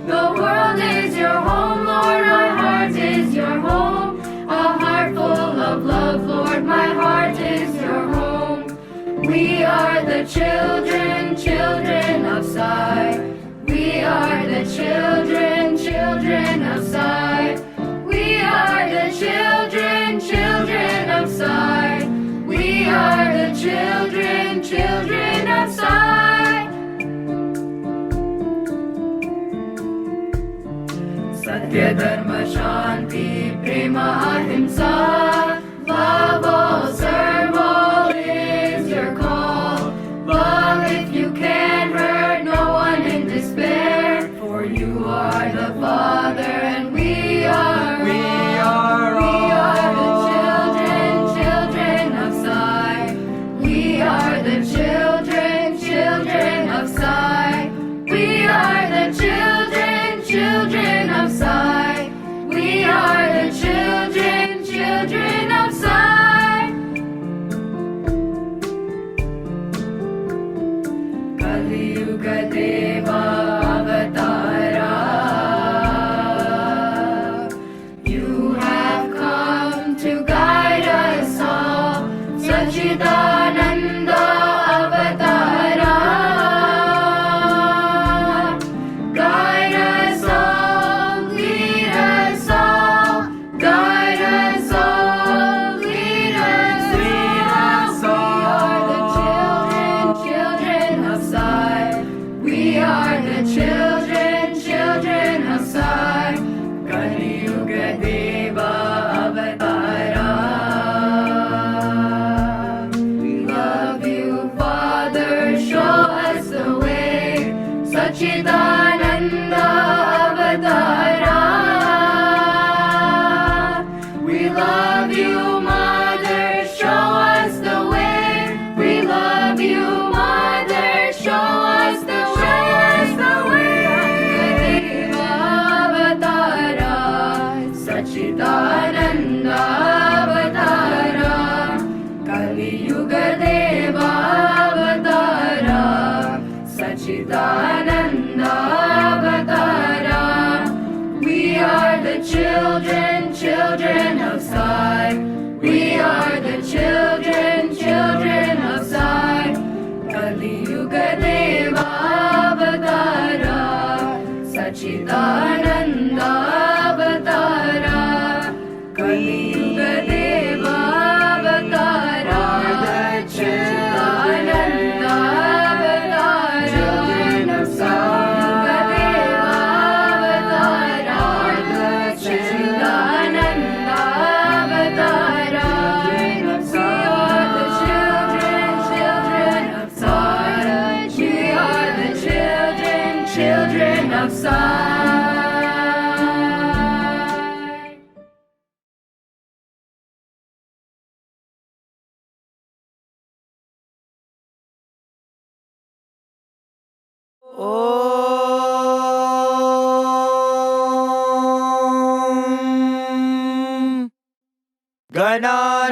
The world is your home, Lord, our heart is your home. A heart full of love, Lord, my heart is your home. We are the children, children of Sai. We are the children, children of Sai. We are the children, children of Sai. We are the children, children of Sai. Satya, Dharma, Shanti, Prema, Ahimsa. Love all, serve all is your call. Love if you can, hurt no one in despair. For you are the Father and we are the children, children of Sai. We are the children, children of Sai. We are the children, children of Sai. We are the children, children of Sai. Kali Yuga Deva Avatara. You have come to guide us all. Sachidananda Avatara. Guide us all, lead us all. Guide us all, lead us all. We are the children, children of Sai. We are the children, children of Sai. Kali Yuga Deva Avatara. We love you, Father, show us the way. Sachidananda Avatara. We love you, Mother, show us the way. We love you, Mother, show us the way. Deva Avatara, Sachidananda Avatara. Kali Yuga Deva Avatara, Sachidananda Avatara. We are the children, children of Sai. We are the children, children of Sai. Kali Yuga Deva Avatara, Sachidananda Avatara. Kali Yuga Deva Avatara, Sachidananda Avatara. Children of Sai. Sachidananda Avatara. We are the children, children of Sai. We are the children, children of Sai.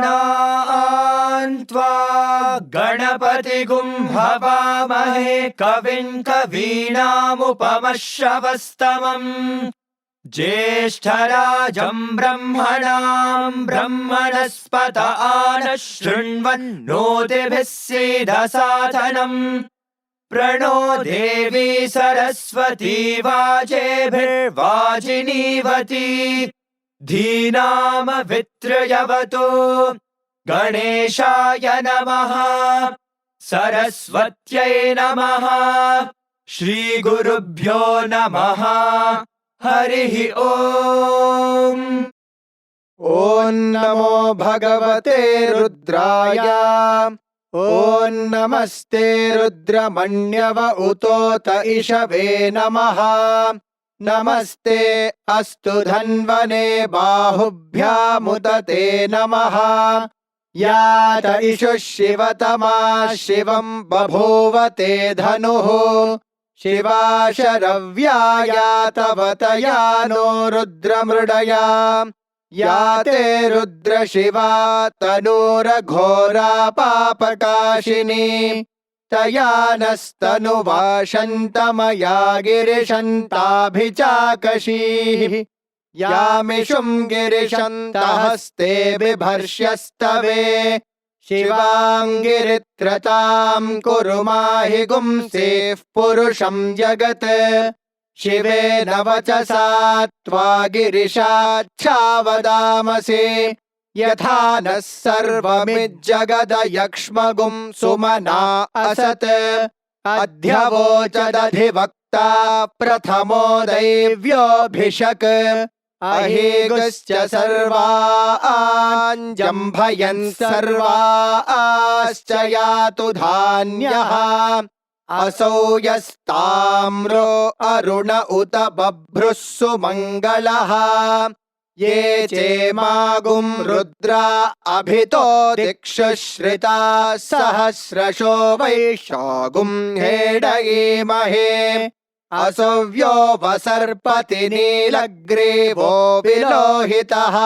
गणानां त्वा गणपतिगुं हवामहे कविं कवीनामुपमश्रवस्तमम् ज्येष्ठराजं ब्रह्मणां ब्रह्मणस्पत आनः शृण्वन्नोतिभिः सीदसादनम् प्रणो देवी सरस्वती वाजेभिर्वाजिनीवती धीनामवित्रयवतु गणेशाय नमः सरस्वत्यै नमः श्रीगुरुभ्यो नमः हरिः ओम्। ॐ नमो भगवते रुद्राय। ॐ नमस्ते रुद्रमण्यव उतोत इषवे नमः। नमस्ते अस्तु धन्वने बाहुभ्यामुदते नमः। यात इषुः शिवतमा शिवं बभूवते धनुः। शिवा शरव्यायातवतया नो रुद्रमृडया। याते रुद्रशिवा तनूरघोरा पापकाशिनी। तया नस्तनुवाशन्तमया गिरिशन्ताभिचाकशीः यामिषुं गिरिशन्तहस्ते बिभर्ष्यस्तवे शिवाङ्गिरित्रतां कुरु माहि गुंसेः पुरुषं जगत् शिवेन वचसा त्वा गिरिशाच्छावदामसे यथा नः सर्वमिज्जगदयक्ष्मगुं सुमना असत् अध्यवोचदधिवक्ता प्रथमो दैव्योऽभिषक् अहेगश्च सर्वाञ्जम्भयन् सर्वाश्च यातु धान्यः असौ यस्ताम्रो अरुण उत बभ्रुः सुमङ्गलः ये चेमागुं रुद्रा अभितो दिक्षुश्रिता सहस्रशो वैशागुं हेडयेमहे असव्यो वसर्पति नीलग्रीवो विलोहितः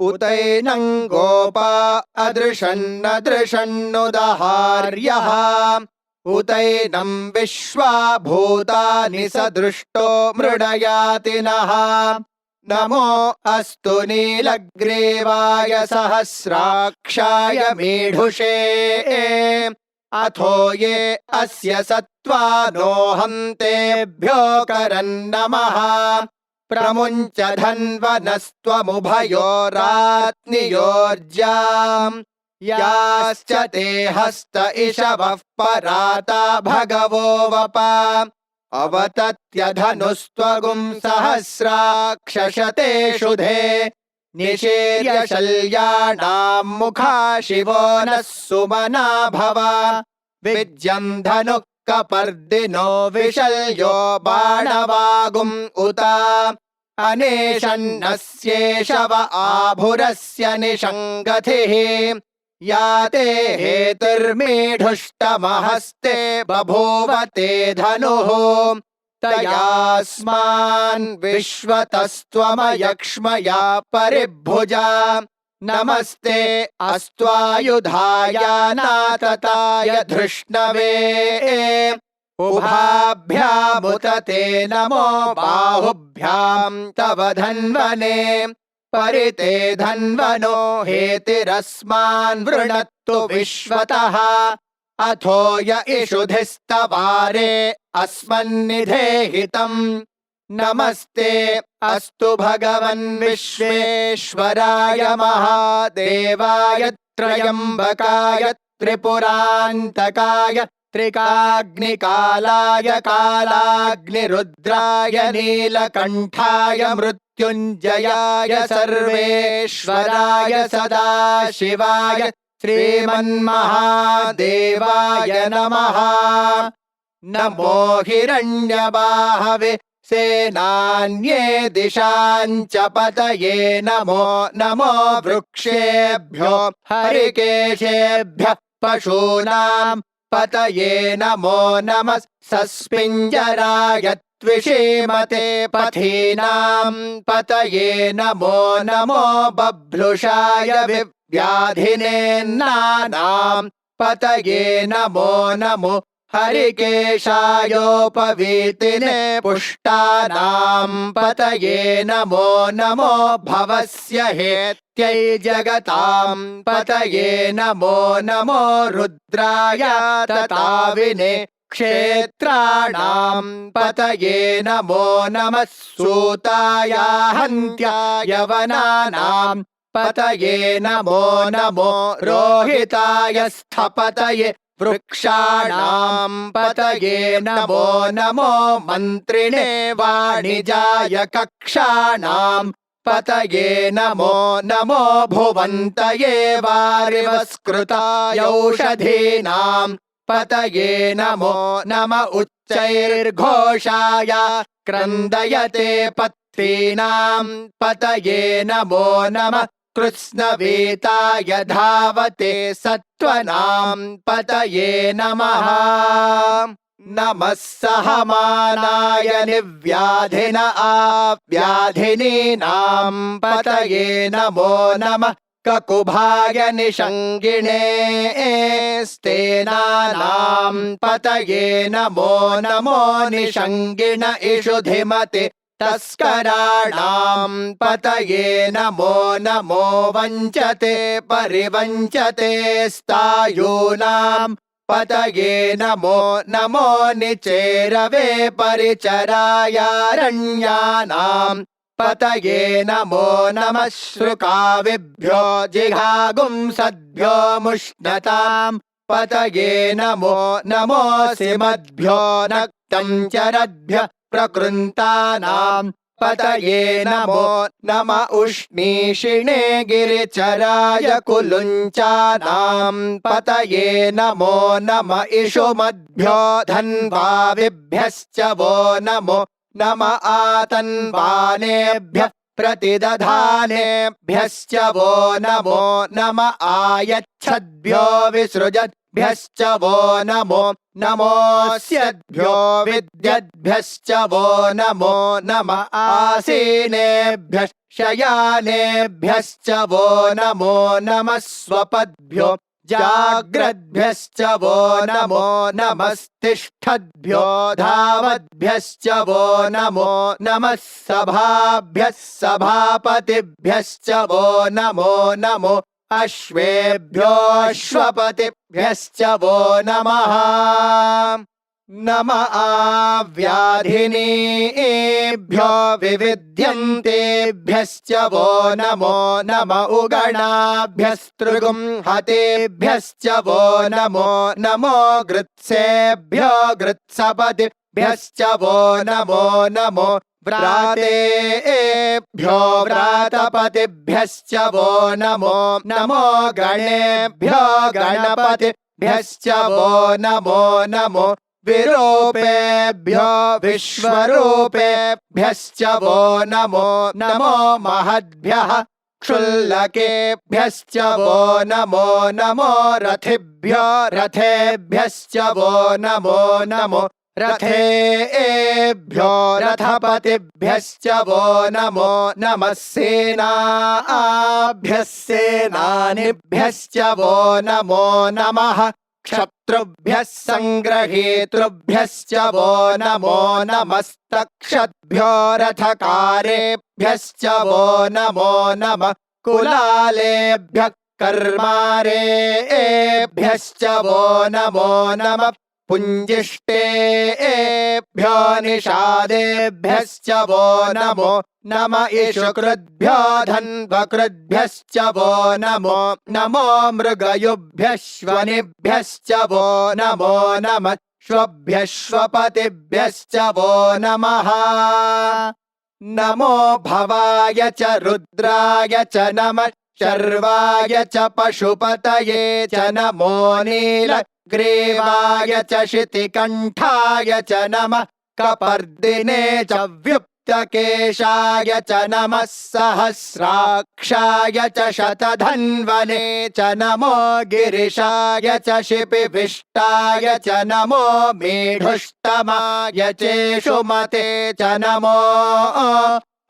उतैनं गोपा अदृशन्नदृशन्नुदहार्यः उतैनं विश्वा भूतानि सदृष्टो मृडयाति नः नमो अस्तु नीलग्रीवाय सहस्राक्षाय मीढुषे अथो ये अस्य सत्त्वानो हन्तेभ्यो करन्नमः प्रमुञ्च धन्वनस्त्वमुभयोरात्नियोर्जाम् याश्च ते हस्त इषवः पराता भगवो वप अवतत्यधनुस्त्वगुं सहस्राक्षशते शुधे निशीर्य शल्याणां मुखा शिवो नः सुमना भव विज्यं धनुः कपर्दिनो विशल्यो बाणवागुम् उत अनेशन्नस्येषव आभुरस्य निषङ्गतिः याते हेतुर्मीढुष्टमहस्ते बभूव ते धनुः तयास्मान् विश्वतस्त्वमयक्ष्मया परिभुजा नमस्ते अस्त्वायुधाय नातताय धृष्णवे उभाभ्यामुत ते नमो बाहुभ्यां तव धन्वने परिते धन्वनो हेतिरस्मान् वृणत्तु विश्वतः अथो य इषुधिस्तवारे अस्मन्निधेहितम् नमस्ते अस्तु भगवन् विश्वेश्वराय महादेवाय त्रयम्बकाय त्रिपुरान्तकाय त्रिकाग्निकालाय कालाग्निरुद्राय नीलकण्ठाय मृत्युञ्जयाय सर्वेश्वराय सदाशिवाय श्रीमन्महादेवाय नमः नमो हिरण्यबाहवे सेनान्ये दिशाञ्च पतये नमो नमो वृक्षेभ्यो हरिकेशेभ्यः पशूनां पतये नमो नमः सस्पिञ्जराय त्विषीमते पथीनां पतये नमो नमो बभ्रुषाय व्याधिनेन्नानां पतये नमो नमो हरिकेशायोपवीतिने पुष्टानां पतये नमो नमो भवस्य हेत्यै जगतां पतये नमो नमो रुद्राय तताविने क्षेत्राणां पतये नमो नमः सूताय हन्त्याय वनानां पतये नमो नमो रोहिताय स्थपतये वृक्षाणां पतये नमो नमो मन्त्रिणे वाणिजाय कक्षाणां पतये नमो नमो भुवन्तये वारिवस्कृताय औषधीनां पतये नमो नम उच्चैर्घोषाय क्रन्दयते पत्रीणां पतये नमो नमः कृत्स्नवेताय धावते सत्त्वनां पतये नमः नमः सहमानाय निव्याधिन आव्याधिनीनां पतये नमो नमः ककुभाय निषङ्गिणे स्तेनानां पतये नमो नमो निषङ्गिण इषुधिमते तस्कराणां पतये नमो नमो वञ्चते परिवञ्चते स्तायूनां पतये नमो नमो निचेरवे परिचरायारण्यानां पतये नमो नमः श्रुकाविभ्यो जिघागुंसद्भ्यो मुष्णतां पतये नमो नमोऽसिमद्भ्यो नक्तं चरद्भ्यः प्रकृन्तानां पतये नमो नम उष्णीषिणे गिरिचराय कुलुञ्चानां पतये नमो नम इषुमद्भ्यो धन्वाविभ्यश्च वो नमो नम आतन्वानेभ्यः प्रतिदधानेभ्यश्च वो नमो नम आयच्छद्भ्यो विसृजद्भ्यश्च वो नमो नमोऽस्यद्भ्यो विद्यद्भ्यश्च वो नमो नम आसीनेभ्यः शयानेभ्यश्च वो नमो नमः स्वपद्भ्यो जाग्रद्भ्यश्च वो नमो नमस्तिष्ठद्भ्यो धावद्भ्यश्च वो नमो नमः सभाभ्यः सभापतिभ्यश्च वो नमो नमो अश्वेभ्योऽश्वपतिभ्यश्च वो नमः नम आव्याधिनीभ्यो विविध्यन्तेभ्यश्च वो नमो नम उगणाभ्यस्त्रिगुंहतेभ्यश्च वो नमो नमो गृत्सेभ्यो गृत्सपतिभ्यश्च वो नमो नमो व्रातेभ्यो व्रातपतिभ्यश्च वो नमो नमो गणेभ्यो गणपतिभ्यश्च वो नमो नमो विरूपेभ्यो विश्वरूपेभ्यश्च वो नमो नमो महद्भ्यः क्षुल्लकेभ्यश्च वो नमो नमो रथिभ्यो रथेभ्यश्च वो नमो नमो रथेभ्यो रथपतिभ्यश्च वो नमो नमः सेनाभ्यः सेनानिभ्यश्च वो नमो नमः क्षत्रुभ्यः सङ्ग्रहेतृभ्यश्च वो नमो नमस्तक्षद्भ्यो रथकारेभ्यश्च वो नमो नमः कुलालेभ्यः कर्मारेभ्यश्च वो नमो नमः पुञ्जिष्टेभ्यो निषादेभ्यश्च वो नमो नम इषुकृद्भ्यो धन्वकृद्भ्यश्च वो नमो नमो मृगयुभ्यश्वनिभ्यश्च वो नमो नमः श्वभ्यश्वपतिभ्यश्च वो नमः नमो भवाय च रुद्राय च नमः शर्वाय च पशुपतये च नमो नीलग्रीवाय च शितिकण्ठाय च नमः कपर्दिने च व्युप्तकेशाय च नमः सहस्राक्षाय च शतधन्वने च नमो गिरिशाय च शिपिविष्टाय च नमो मेढुष्टमाय चेषुमते च नमो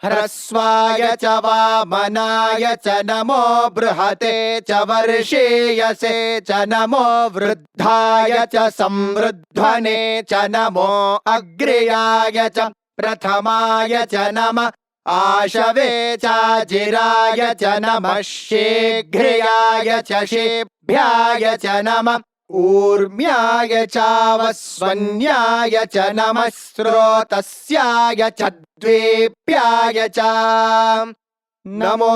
ह्रस्वाय च वामनाय च नमो बृहते च वर्षीयसे च नमो वृद्धाय च संवृध्वने च नमो अग्र्याय च प्रथमाय च नमः आशवे चाजिराय च नमः शीघ्र्याय च शेभ्याय च नमः ऊर्म्याय चावस्वन्याय च नमः स्रोतस्याय च द्वीप्याय च नमो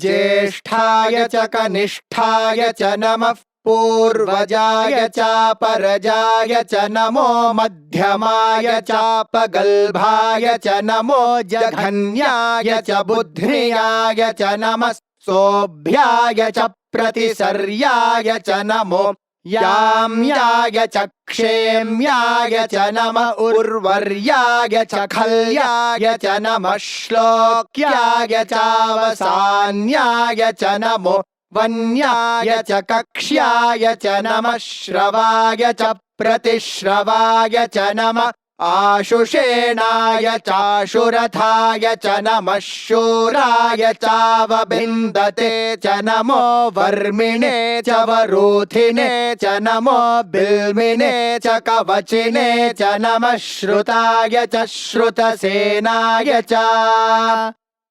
ज्येष्ठाय च कनिष्ठाय च नमः पूर्वजाय चापरजाय च नमो मध्यमाय चापगल्भाय च नमो जघन्याय च बुद्ध्याय च नमः सोऽभ्याय च प्रतिसर्याय च नमो याम्याय च क्षेम्याय च नमः उर्वर्याय च खल्याय च नमः श्लोक्याय चावसान्याय च नमो वन्याय च कक्ष्याय च नमः श्रवाय च प्रतिश्रवाय च नमः आशुषेणाय चाशुरथाय च नमः शूराय चावबिन्दते च नमो वर्मिणे च वरूथिने च नमो बिल्मिने च कवचिने च नमः श्रुताय च श्रुतसेनाय च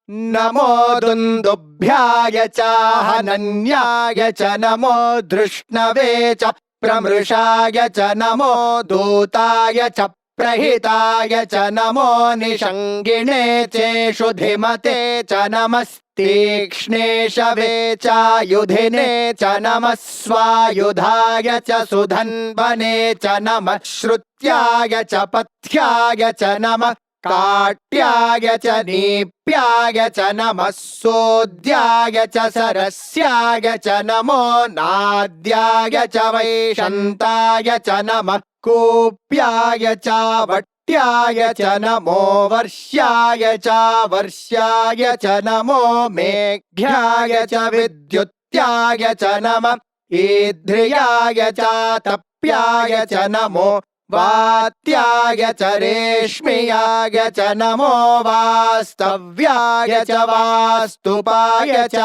नमो दुन्दुभ्याय च हनन्याय च नमो धृष्णवे च प्रमृषाय च नमो दूताय च प्रहिताय च नमो निषङ्गिणे चेषुधिमते च नमस्तीक्ष्णेशवे चायुधिने च नमः स्वायुधाय च सुधन्वने च नमः श्रुत्याय च पथ्याय च नमः काट्याय च नीप्याय च नमः सोद्याय च सरस्याय च नमो नाद्याय च वैशन्ताय च नमः कूप्याय च वट्याय च नमो वर्ष्याय च वर्ष्याय च नमो मेघ्याय च विद्युत्याय च नमः ईध्र्याय च तप्याय च नमो वात्याय च रेश्म्याय च नमो वास्तव्याय च वास्तुपाय च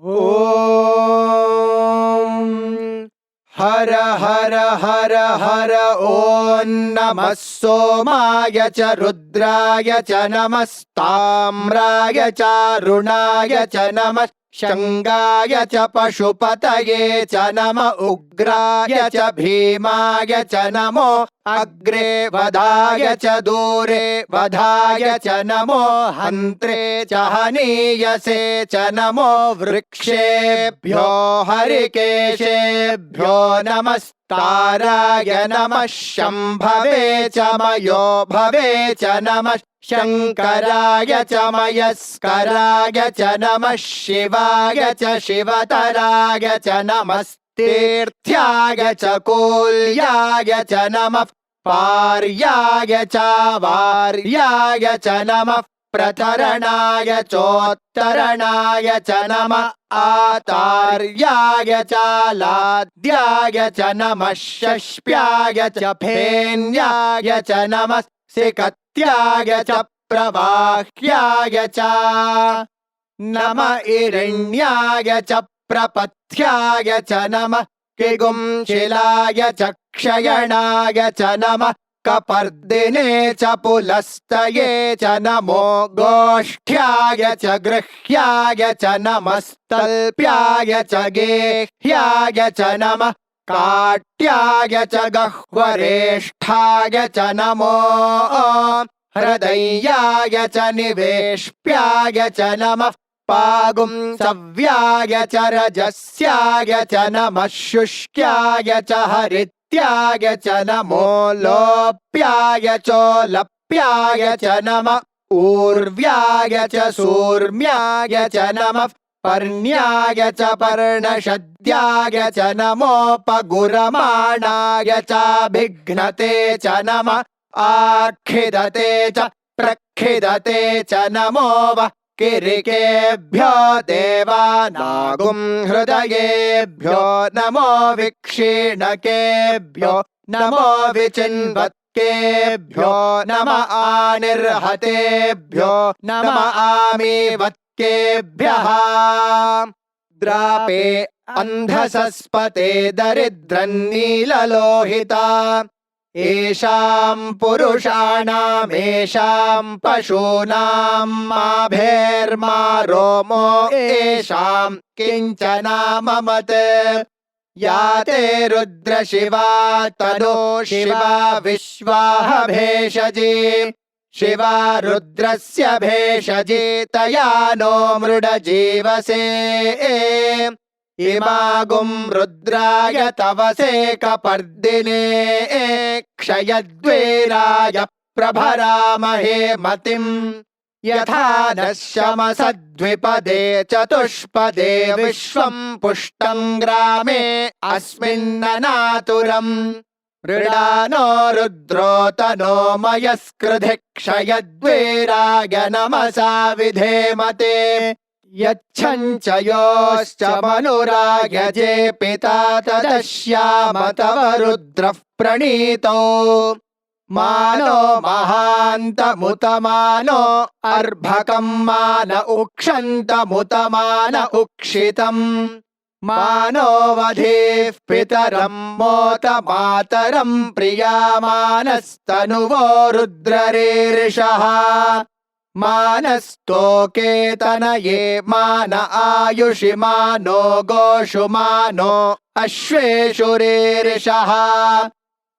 ॐ हर हर हर हर ॐ नमः सोमाय च रुद्राय च नमस्ताम्राय च रुणाय च नमः शङ्गाय च पशुपतये च नम उग्राय च भीमाय च नमो अग्रे वधाय च दूरे वधाय च नमो हन्त्रे च हनीयसे च नमो वृक्षेभ्यो हरिकेशेभ्यो नमस्ताराय नमः शम्भवे च मयो भवे च नमः शङ्कराय च मयस्कराय च नमः शिवाय च शिवतराय च नमस्तीर्थ्याय च कूल्याय च नमः पार्याय च वार्याय च नमः प्रतरणाय चोत्तरणाय च नमः आतार्याय च लाद्याय च नमः शष्प्याय च फेन्याय च नमः सिकत्याय च प्रवाह्याय च नम इरण्याय च प्रपथ्याय च नमः किगुंशिलाय च क्षयणाय च नमः कपर्दिने च पुलस्तये च नमो गोष्ठ्याय च गृह्याय च नमस्तल्प्याय च गेह्याय च नमः काट्याय च गह्वरेष्ठाय च नमो हृदयाय च निवेश्प्याय च नमः पागुंसव्याय च रजस्याय च नमः शुष्क्याय च हरित्याय च नमो लोप्याय चोलप्याय च नमः ऊर्व्याय च सूर्म्याय च नमः पर्ण्याय च पर्णशद्याय च नमोपगुरमाणाय चाभिघ्नते च नमः आखिदते च प्रखिदते च नमो वः किरिकेभ्यो देवानागुं हृदयेभ्यो नमो विक्षीणकेभ्यो नमो विचिन्वत्केभ्यो नम आनिर्हतेभ्यो नम आमीवत्केभ्यः द्रापे अन्धसस्पते दरिद्रन्नीललोहिता येषां पुरुषाणामेषां पशूनां माभेर्मा रोमो येषां किञ्चनाममत् या ते रुद्रशिवा तनो शिवा विश्वाह भेषजी शिवा रुद्रस्य भेषजी तया नो मृडजीवसे इमागुं रुद्राय तवसे कपर्दिने क्षयद्वेराय प्रभरामहे मतिम् यथा नः शमसद्विपदे चतुष्पदे विश्वं पुष्टं ग्रामे अस्मिन्ननातुरम् मृडानो रुद्रो तनो मयस्कृधि क्षयद्वेराय नमसा विधेमते यच्छञ्च योश्च मनुरायजे पिता तदश्याम तव रुद्रः प्रणीतो मानो महान्तमुतमानो अर्भकं मान उक्षन्तमुतमान उक्षितम् मानो वधेः पितरं मोत मातरं प्रियामानस्तनुवो रुद्ररीरिषः मानस्तोकेतनये मान आयुषि मानो गोषु मानो अश्वेषु रीरिषः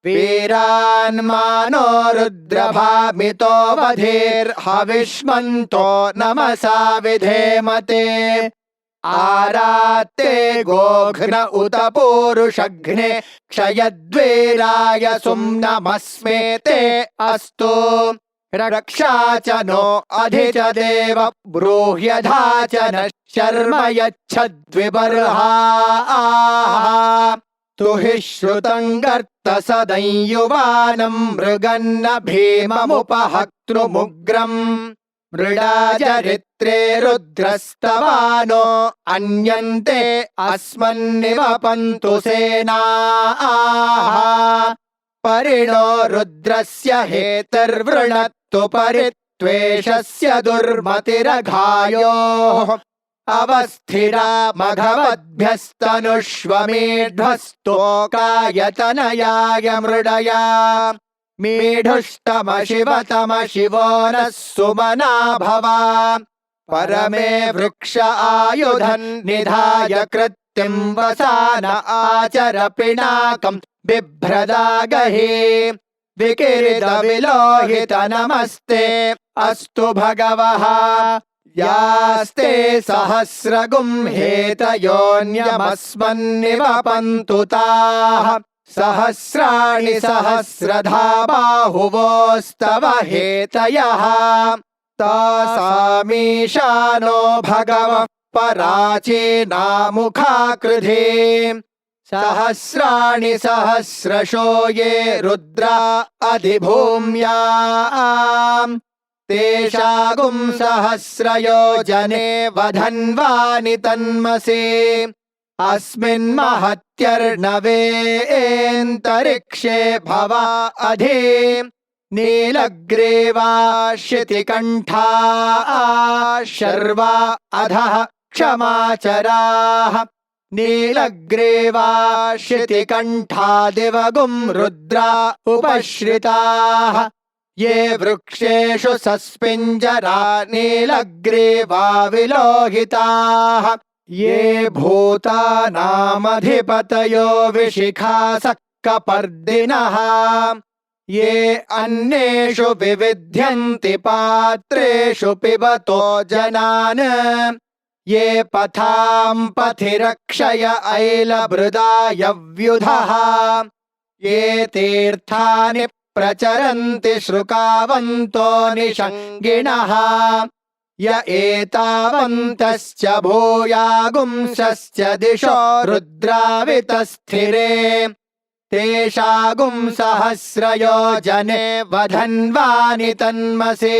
वीरान्मानो रुद्रभामितो वधेर्हविष्मन्तो नमसा विधेमते आरात्ते गोघ्न उत पूरुषघ्ने क्षयद्वीराय सुम्नमस्मे ते अस्तु रक्षा च नो अधि च देव ब्रूह्यधा च न शर्म यच्छद्विबर्हाः तुहि श्रुतं गर्तसदंयुवानं मृगन्न भीममुपहक्तृमुग्रम् मृडाचरित्रे रुद्रस्तवानो अन्यन्ते अस्मन्निवपन्तु सेनाः परिणो रुद्रस्य हेतर्वृणत्तु परित्वेषस्य दुर्मतिरघायोः अवस्थिरा मघवद्भ्यस्तनुष्वमेढ्वस्तोकायतनयाय मृडया मेढुष्टमशिवतमशिवो नः सुमना भवा परमे वृक्ष आयुधन् निधाय कृत्तिं वसान आचर पिनाकं बिभ्रदागहि विकिरितविलोहित नमस्ते अस्तु भगवः यास्ते सहस्रगुं हेतयोऽन्यमस्मन्निवपन्तु ताः सहस्राणि सहस्रधा बाहुवोस्तव हेतयः तासामीशानो भगवः पराचीनामुखाकृधे सहस्राणि सहस्रशो ये रुद्रा अधिभूम्याम् तेषागुं सहस्रयोजने वधन्वानि तन्मसे अस्मिन्महत्यर्णवेऽन्तरिक्षे भवा अधि नीलग्रीवा शितिकण्ठा शर्वा अधः क्षमाचराः नीलग्रीवा शितिकण्ठा दिवगुं रुद्रा उपश्रिताः ये वृक्षेषु सस्पिञ्जरा नीलग्रीवा विलोहिताः ये भूतानामधिपतयो विशिखासः कपर्दिनः ये अन्येषु विविध्यन्ति पात्रेषु पिबतो जनान् ये पथां पथि रक्षय ऐलभृदायव्युधः ये तीर्थानि प्रचरन्ति श्रुकावन्तो निषङ्गिणः य एतावन्तश्च भूयागुंसश्च दिशो रुद्रावितस्थिरे तेषागुं सहस्रयोजने वधन्वानि तन्मसे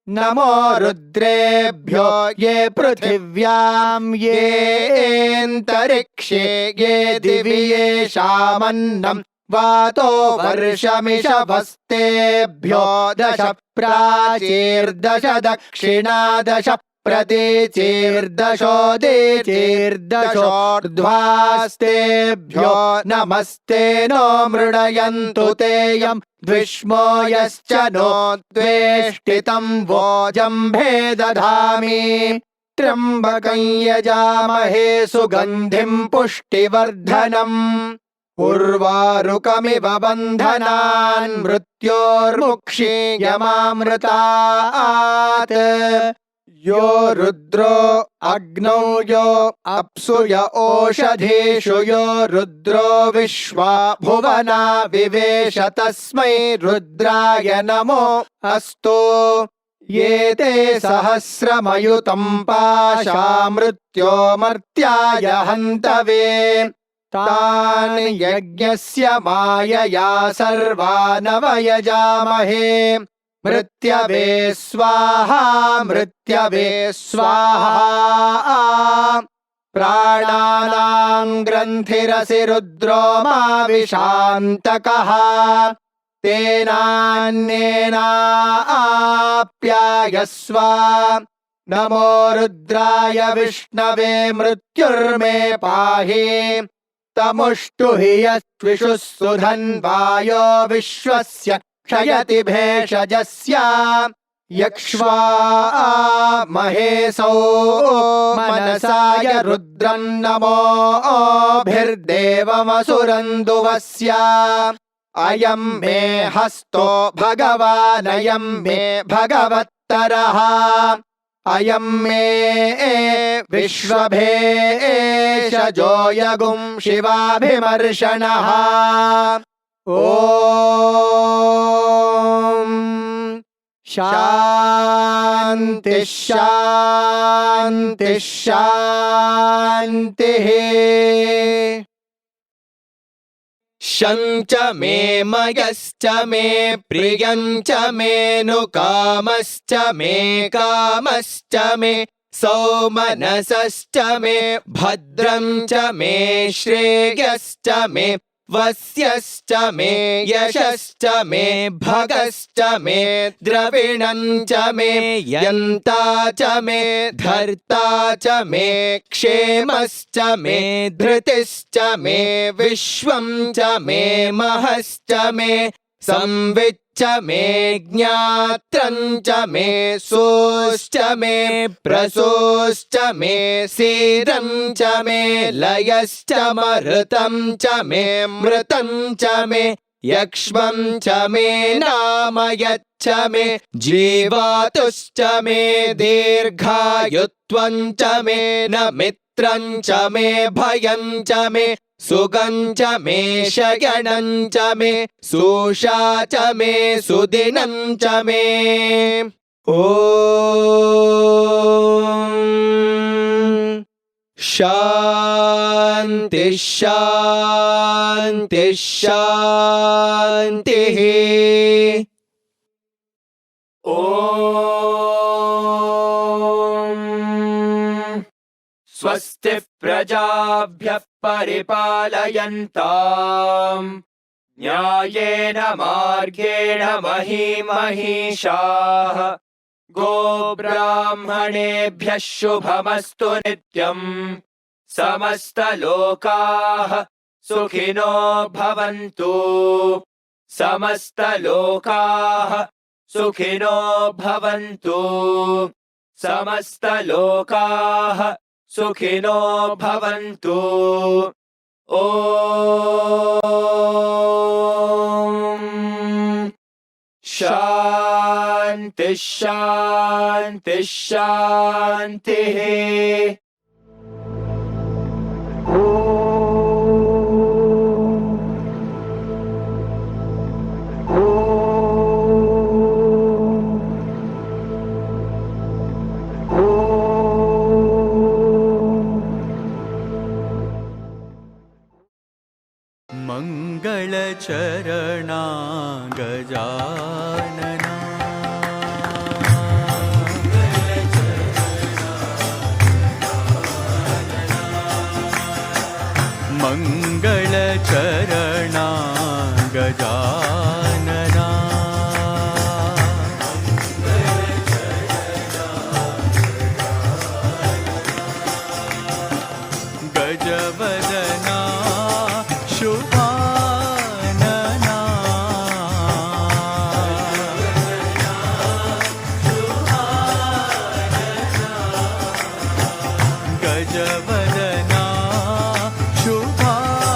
नमो रुद्रेभ्यो ये पृथिव्यां येऽन्तरिक्षे ये दिवि येषामन्नं वातो वर्षमिषभस्तेभ्यो दश प्राचीर्दश दक्षिणादश प्रतीचीर्दशोदीचीर्दशोर्ध्वास्तेभ्यो नमस्ते नो मृडयन्तु तेयं द्विष्मो यश्च नो द्वेष्टितं वोजम्भे दधामि त्र्यम्बकं यजामहे सुगन्धिं पुष्टिवर्धनम् उर्वारुकमिव बन्धनान् मृत्योर्मुक्षीयमामृतात् यो रुद्रो अग्नौ यो अप्सु य ओषधीषु यो रुद्रो विश्वा भुवना विवेश तस्मै रुद्राय नमो अस्तु ये ते सहस्रमयुतं पाशा मृत्योमर्त्याय हन्तवे तान् यज्ञस्य मायया सर्वानवयजामहे मृत्यवे स्वाहा मृत्यवे स्वाहा प्राणानां ग्रन्थिरसि रुद्रो मा विशान्तकः तेनान्येनाप्यायस्व नमो रुद्राय विष्णवे मृत्युर्मे पाहि तमुष्टुहि यस्विषुः सुधन्वायो विश्वस्य क्षयति भेषजस्य यक्ष्वा महेशो मनसाय रुद्रं नमोभिर्देवमसुरन्दुवस्य अयं मे हस्तो भगवानयं मे भगवत्तरः अयं मे विश्वभेषजो यगुं शिवाभिमर्शनः ॐ शान्ति शान्ति शान्तिः शञ्च मे मयश्च मे प्रियञ्च मेऽनुकामश्च मे कामश्च मे सौमनसश्च मे भद्रं च मे श्रेयश्च मे वस्यश्च मे यशश्च मे भगश्च मे द्रविणं च मे यन्ता च मे धर्ता च मे क्षेमश्च मे धृतिश्च मे विश्वं च मे महश्च मे संविच्च मे ज्ञात्रं च मे सोश्च मे प्रसोश्च मे सीरं च मे लयश्च मरुतं च मे मृतं च मे यक्ष्मं च मे नामयच्च मे जीवातुश्च मे दीर्घायुत्वं च मे न मित्रं च मे भयं च मे सुगं च मे शयनं च मे सुषा च मे सुदिनं च मे ॐ शान्ति शान्ति शान्तिः ॐ स्वस्ति प्रजाभ्यः परिपालयन्ताम् न्यायेन मार्गेण महीमहीषाः गोब्राह्मणेभ्यः शुभमस्तु नित्यम् समस्तलोकाः सुखिनो भवन्तु समस्तलोकाः सुखिनो भवन्तु समस्तलोकाः सुखिनो भवन्तु ॐ शान्ति शान्ति शान्तिः मंगलचरणा गजानना मंगलचरणा गजानना गजवदना शुभानना गजवदना शुभानना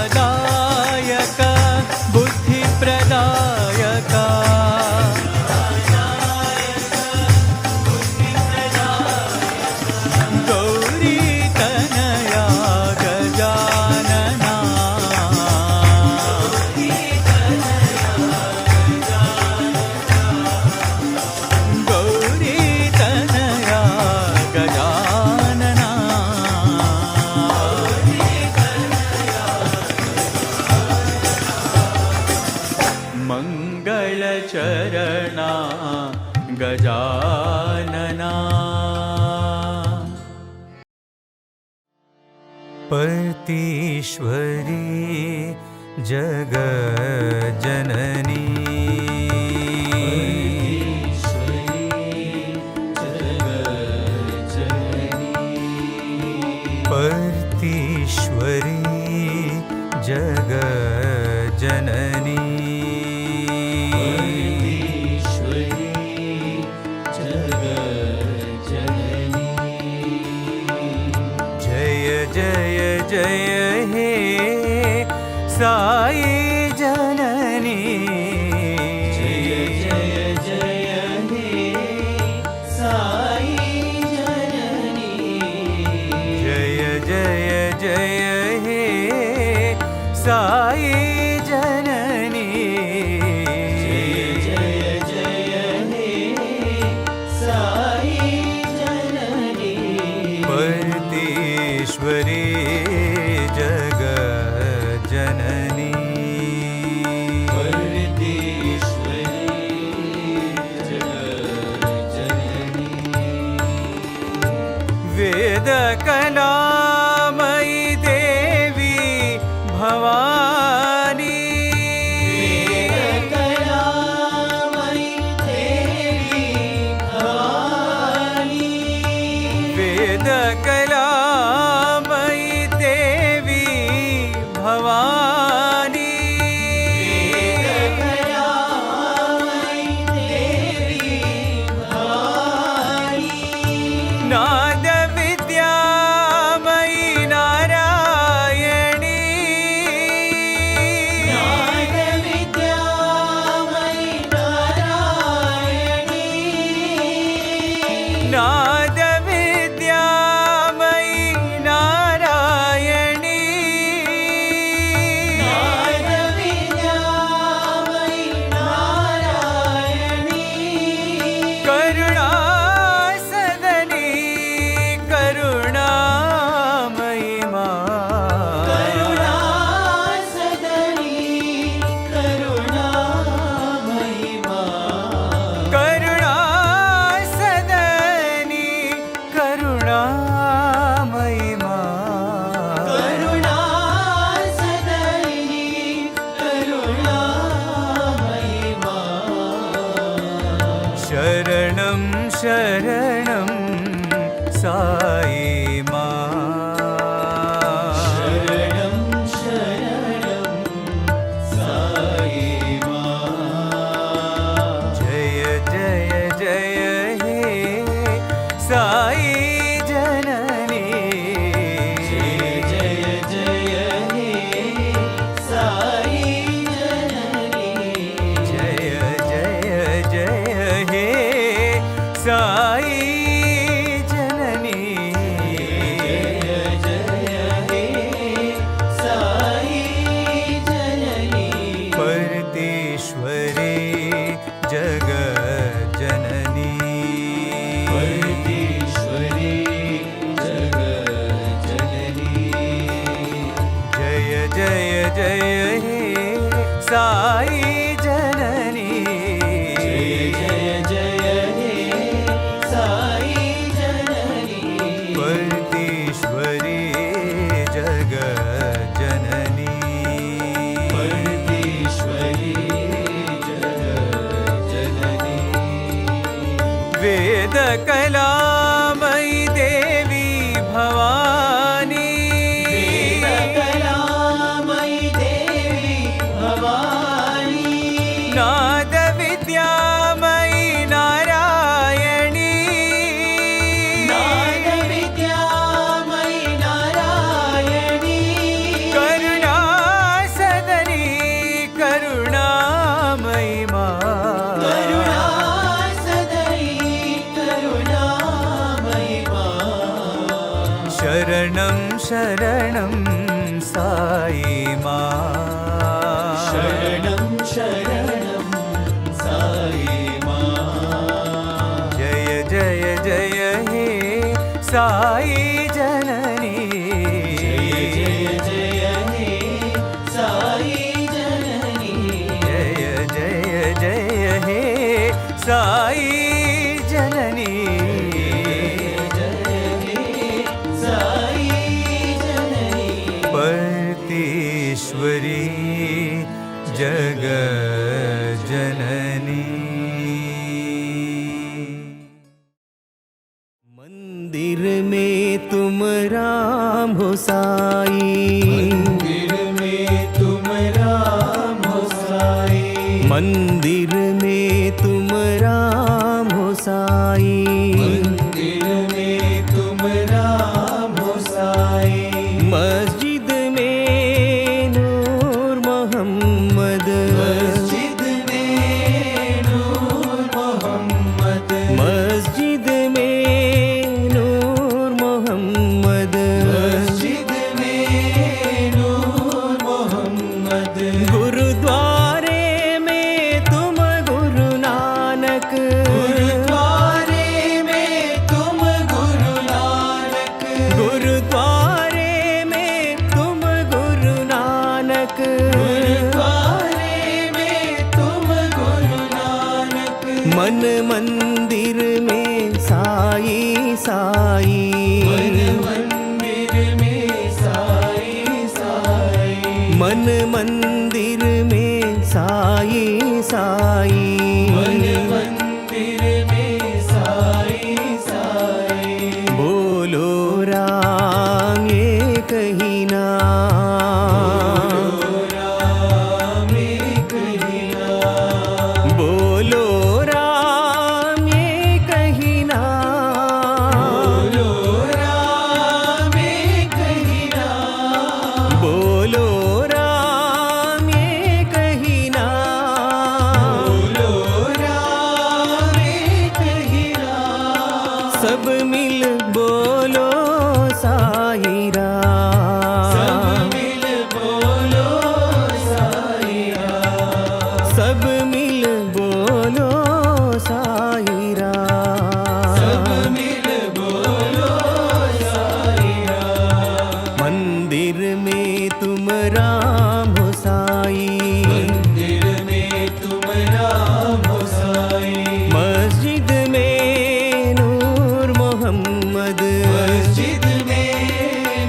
विद्यादायक बुद्धिप्रदायक गौरीतनया गजानना गौरीतनया गजानना मङ्गलचरणा गजानना पर्तीश्वरी जगज्जननी पर्तीश्वरी जगज्जननी जय जय जय हे साई जननी जय जय जय हे साई जननी जय जय जय हे साई जननी जय जय हे साई जननी पर्तीश्वरी जगज्जननी वेदकलामयि देवी भवानी वेदकलामयि देवी भवानी नाद विद्यामयि नारायणी नाद विद्यामयि नारायणी करुणा सदनी करुणामयि करुणा सदनी करुणामयि शरणं शरणं साई जय जय जय हे साई जननी जय जय जय हे साई जननी जय जय जय हे साई जननी जय जय हे साई जननी पर्तीश्वरी जगज्जननी जय जय जय हे साई जननी जय जय हे साई जननी पर्तीश्वरी जगज्जननी वेदकलामयि देवी भवानी नाद विद्यामयि नारायणी साई मा शरणं शरणं साई मा जय जय जय हे साई जननी जय जय हे साई जननी जय जय जय हे साई जननी परतेश्वरी जग जननी मंदिर में तुम राम हो साई मंदिर में तुम राम हो साई मंदिर में तुम राम हो साई मंदिर में तुम राम हो साई मस्जिद में नूर मोहम्मद मस्जिद में नूर मोहम्मद मस्जिद में नूर मोहम्मद मस्जिद में नूर मोहम्मद गुरुद्वारे में तुम गुरु नानक गुरुद्वारे में तुम गुरु नानक गुरुद्वारे में तुम गुरु नानक गुरुद्वारे में तुम गुरु नानक मन मंदिर में साई साई मन मंदिर में साई साई मन मंदिर में साई साई मन मंदिर में साई साई बोलो राम ये कहीं ना राम एक ही नाम बोलो राम ये कहीं ना बोलो राम एक ही नाम बोलो राम ये कहीं ना बोलो राम एक ही नाम सब मिल बोलो साई सब राम मिल बोलो साई राम सब मिल बोलो साई सब राम मिल बोलो साई राम मंदिर में तुम राम हो साई मंदिर में तुम राम हो साई मस्जिद में नूर मोहम्मद मस्जिद में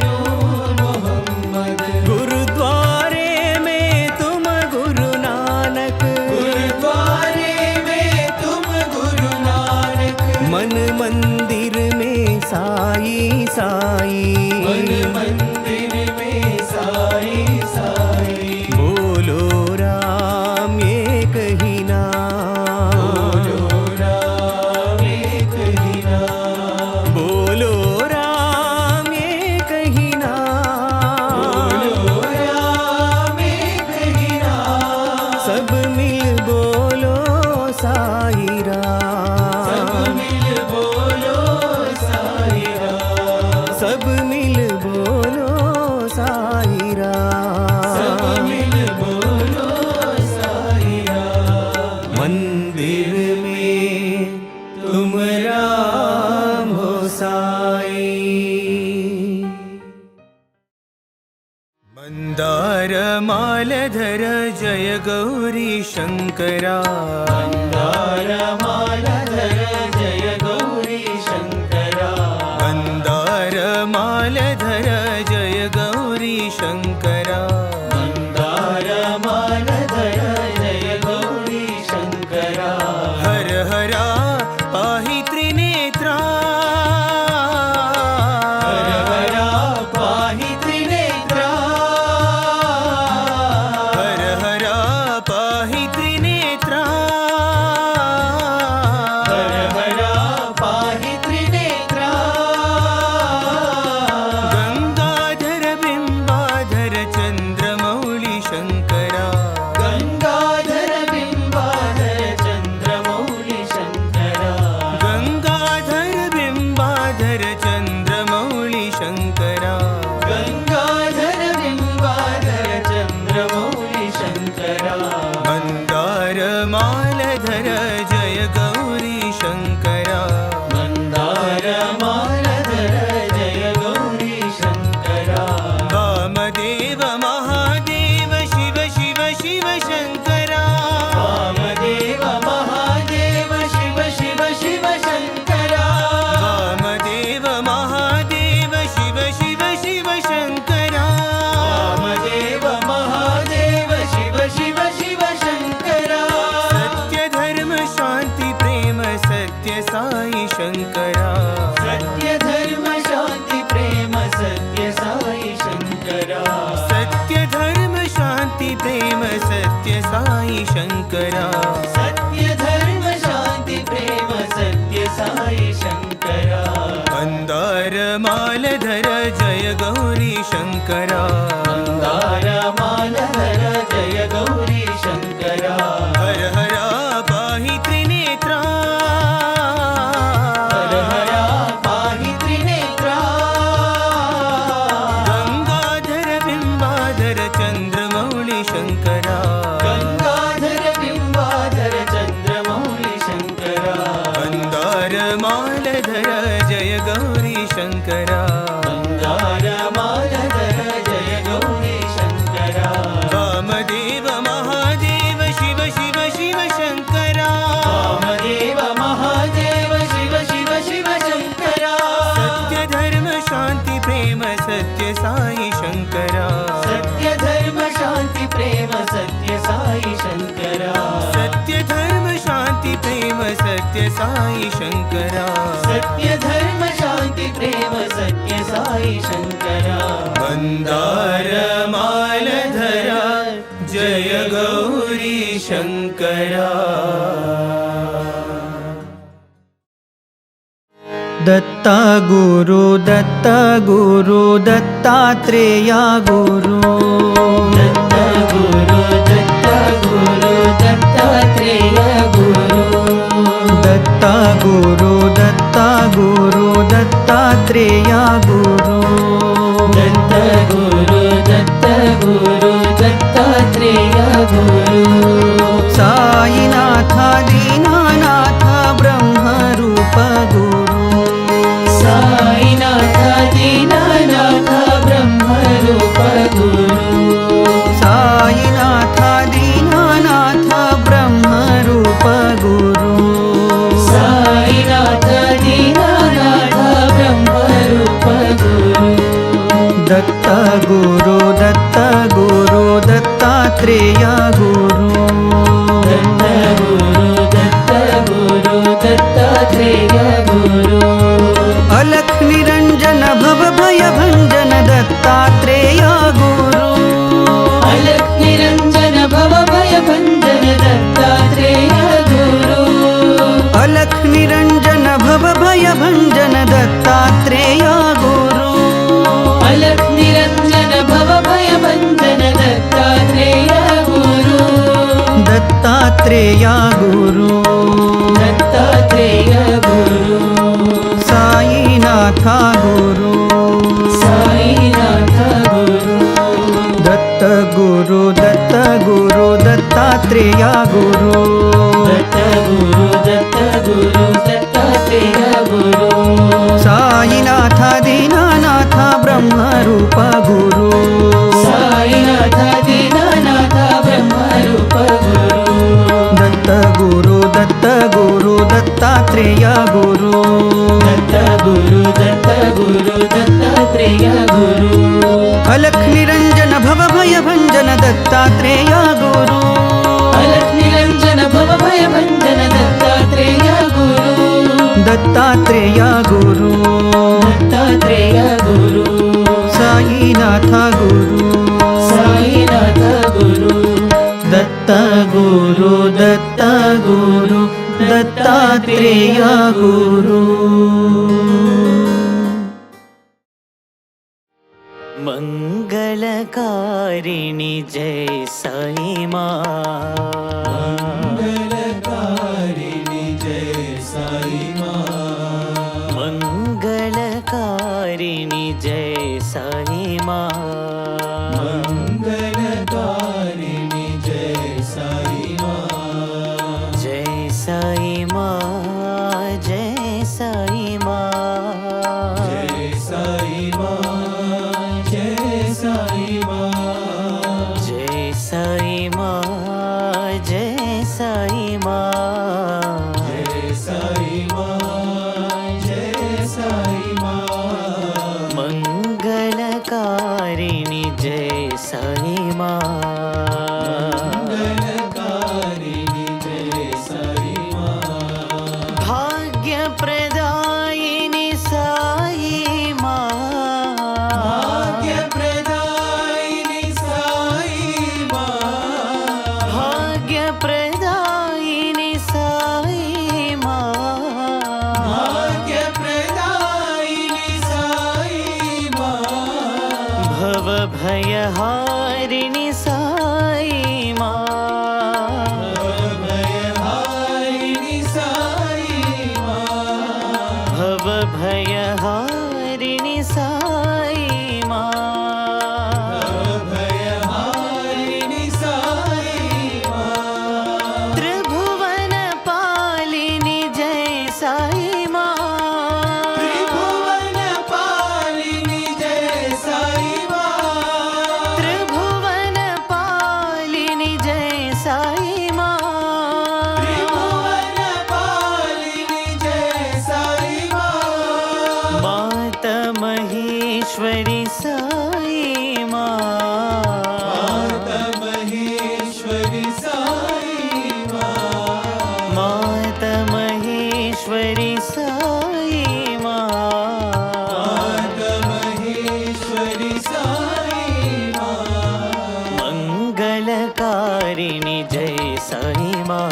नूर मोहम्मद गुरुद्वारे में तुम गुरु नानक गुरुद्वारे में तुम गुरु नानक मन मंदिर में साई साई मन मंदिर में साई साई बोलो राम ये कहीं ना बोलो राम एक ही नाम बोलो राम ये कहीं ना बोलो राम एक ही नाम सब मिल बोलो साई सब राम मिल बोलो साई राम सब मिल बोलो साई सब राम मिल बोलो साई राम मंदिर में तुम राम हो साई मंदार मालधर जय गौरी शंकरा मालधर जय गौरी शंकरा मंदार मालधर जय गौरी शंकरा मंदार मालधर जय गौरी शंकरा हर हरा पाहि त्रिनेत्रा हर हरा पाहि त्रिनेत्रा हर हरा पाहि त्रिनेत्रा हर हरा पाहि त्रिनेत्रा गंगाधर बिंबाधर चंद्रमा वामदेव महादेव शिव शिव शिव शङ्करा वामदेव महादेव शिव शिव शिव शङ्करा वामदेव महादेव शिव शिव शिव शङ्करा वामदेव महादेव शिव शिव शिव शङ्करा सत्य धर्म शान्ति प्रेम सत्य साई शङ्करा सत्य धर्म शान्ति प्रेम सत्य साई शङ्करा सत्य धर्म शान्ति प्रेम सत्य साई शङ्करा सत्य धर्म शान्ति प्रेम सत्य साई शङ्करा मन्दार मालधर जय गौरी शङ्करा मन्दार मालधर जय गौरी शङ्करा हर हरा पाहि त्रिनेत्रा हर हरा पाहि त्रिनेत्रा गङ्गाधर बिम्बाधर चन्द्रमौळि शङ्करा गङ्गाधर बिम्बाधर चन्द्रमौळि शङ्करा मन्दार मालधर जय गौरी शङ्करा मन्दार मालधर जय गौरी शङ्करा वामदेव महादेव शिव शिव शिव शङ्करा वामदेव महादेव शिव शिव शिव शङ्करा सत्य धर्म शान्ति प्रेम सत्य साई शङ्करा सत्य धर्म शान्ति प्रेम सत्य साई शङ्करा सत्य धर्म शान्ति प्रेम सत्य साई शङ्करा सत्य धर्म शान्ति प्रेम सत्य साई शङ्करा मन्दार मालधरा जय गौरी शङ्करा दत्ता गुरु दत्तात्रेया गुरु दत्त गुरु दत्तात्रेय गुरु दत्ता गुरु दत्तात्रेया गुरु दत्त गुरु दत्तात्रेय गुरु साईनाथ दीनानाथ ब्रह्मरूप गुरु साईनाथ दीनानाथ ब्रह्मरूप गुरु साईनाथ दीनानाथ ब्रह्मरूप गुरु साईनाथ दीनानाथ ब्रह्मरूप गुरु दत्त गुरु दत्तात्रेया गुरु दत्त गुरु दत्तात्रेय गुरु अलख निरंजन भव भय भंजन दत्तात्रेया गुरु अलख निरंजन भव भय भंजन दत्तात्रेय गुरु अलख निरंजन भव भय भंजन दत्तात्रेया गुरु अलख निरंजन भव भय भंजन दत्तात्रेय गुरु दत्तात्रेया गुरु दत्तात्रेय गुरु साईनाथ गुरु साईनाथ गुरु दत्त गुरु दत्तात्रेया गुरु दत्त गुरु दत्तात्रेय गुरु साईनाथ दीनानाथ ब्रह्मरूप गुरु साईनाथ दीनानाथ ब्रह्मरूप गुरु दत्त गुरु दत्तात्रेया गुरु दत्त गुरु दत्तात्रेय गुरु अलख निरंजन भव भय भंजन दत्तात्रेया गुरु अलख निरंजन भव भय भंजन दत्तात्रेय गुरु दत्तात्रेया गुरु दत्तात्रेय गुरु साईनाथ गुरु साईनाथ गुरु दत्त गुरु दत्तात्रेया गुरु मंगलकारिणी जय साई माँ मंगलकारिणी जय साई माँ मंगलकारिणी जय साई माँ मंगलकारिणी जय साई माँ जय साई माँ जय साई माँ जय साई माँ जय साई माँ साई माँ। मंगलकारिणि जय साई माँ। भाग्य प्रदायिनी साई माँ। भाग्य प्रदायिनि साई माँ। भाग्य प्रदायिनी साई माँ। भाग्य प्रदायिनि साई माँ। भव भयहारिणि साई माँ। भयहारिणि साई माँ। भव भयहारिणि साई माँ। भयहारिणि साई माँ। त्रिभुवन पालिनी जय साई माँ। त्रिभुवन पालिनि जय साई माँ। त्रिभुवन पालिनी जय साई माँ। त्रिभुवन पालिनि जय साई माँ। मात महेश्वरी साई माँ। माता महेश्वरी साई माँ। मात महेश्वरी साई माँ। माता महेश्वरी साई माँ। मंगलकारिणि जय साई माँ।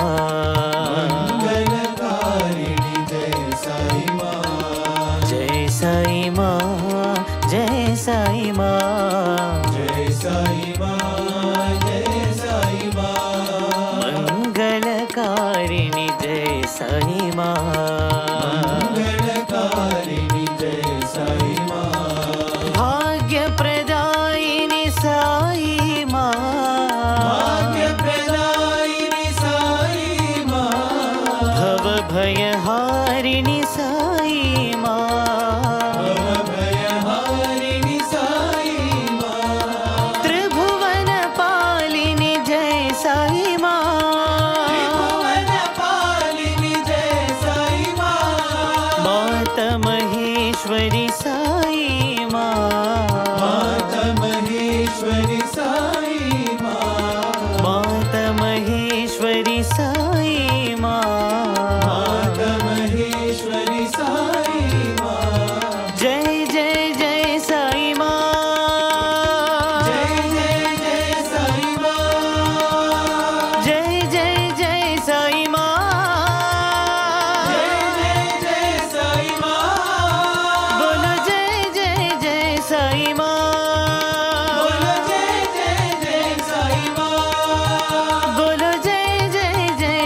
मंगलकारिणि जय साई माँ। जय साई माँ। जय साई माँ। जय साई माँ। जय साई माँ। मंगलकारिणि जय साई माँ। मंगलकारिणि जय साई माँ। भाग्य प्रदायिनी साई माँ। भाग्य प्रदायिनि साई माँ। भव भयहारिणि साई माँ। भयहारिणि साई माँ। त्रिभुवन पालिनी जय साई माँ। त्रिभुवन पालिनि जय साई माँ। मात महेश्वरी साई माँ। माता महेश्वरी साई माँ। माता महेश्वरी साई माँ। माता महेश्वरी साई माँ। जय जय जय साई माँ। जय जय जय साई माँ। जय जय जय साई माँ। जय जय जय साई माँ। बोलो जय जय जय साई माँ। बोलो जय जय जय साई माँ। बोलो जय जय जय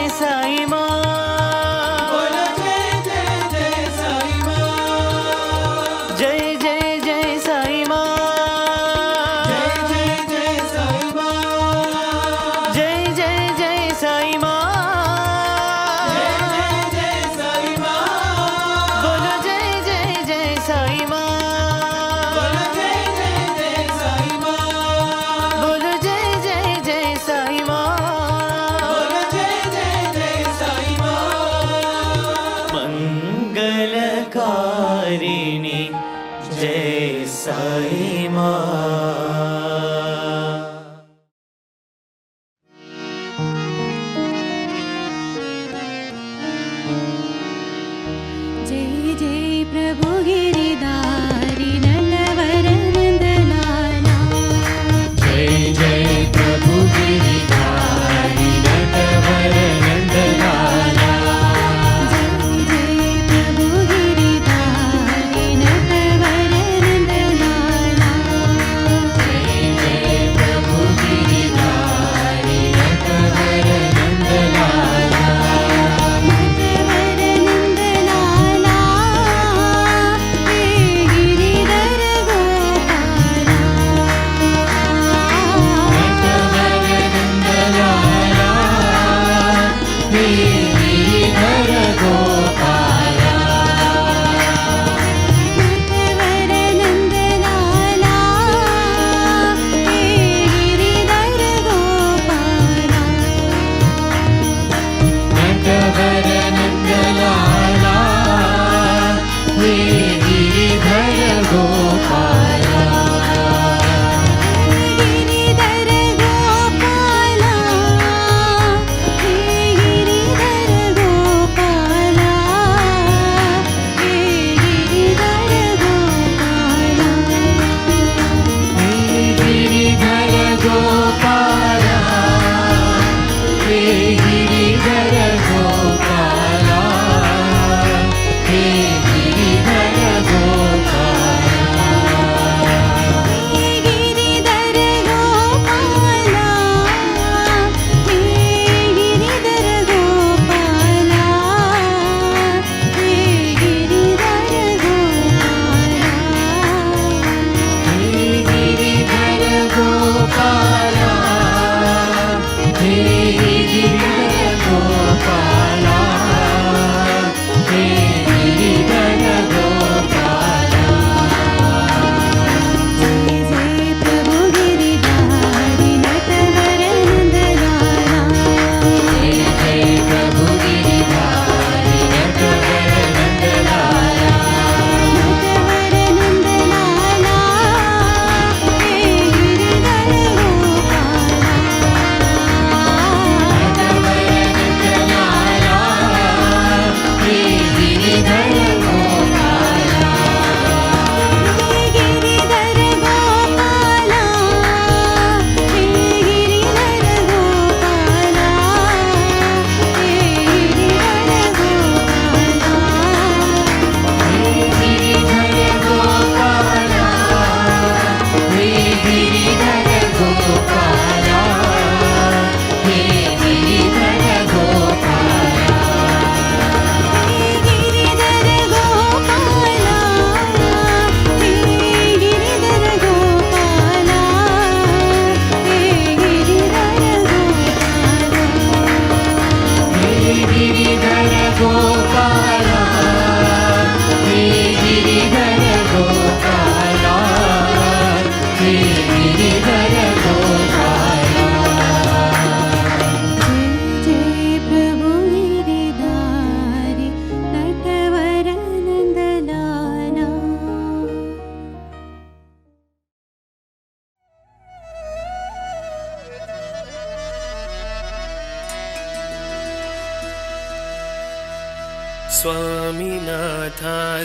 स्वामीनाथ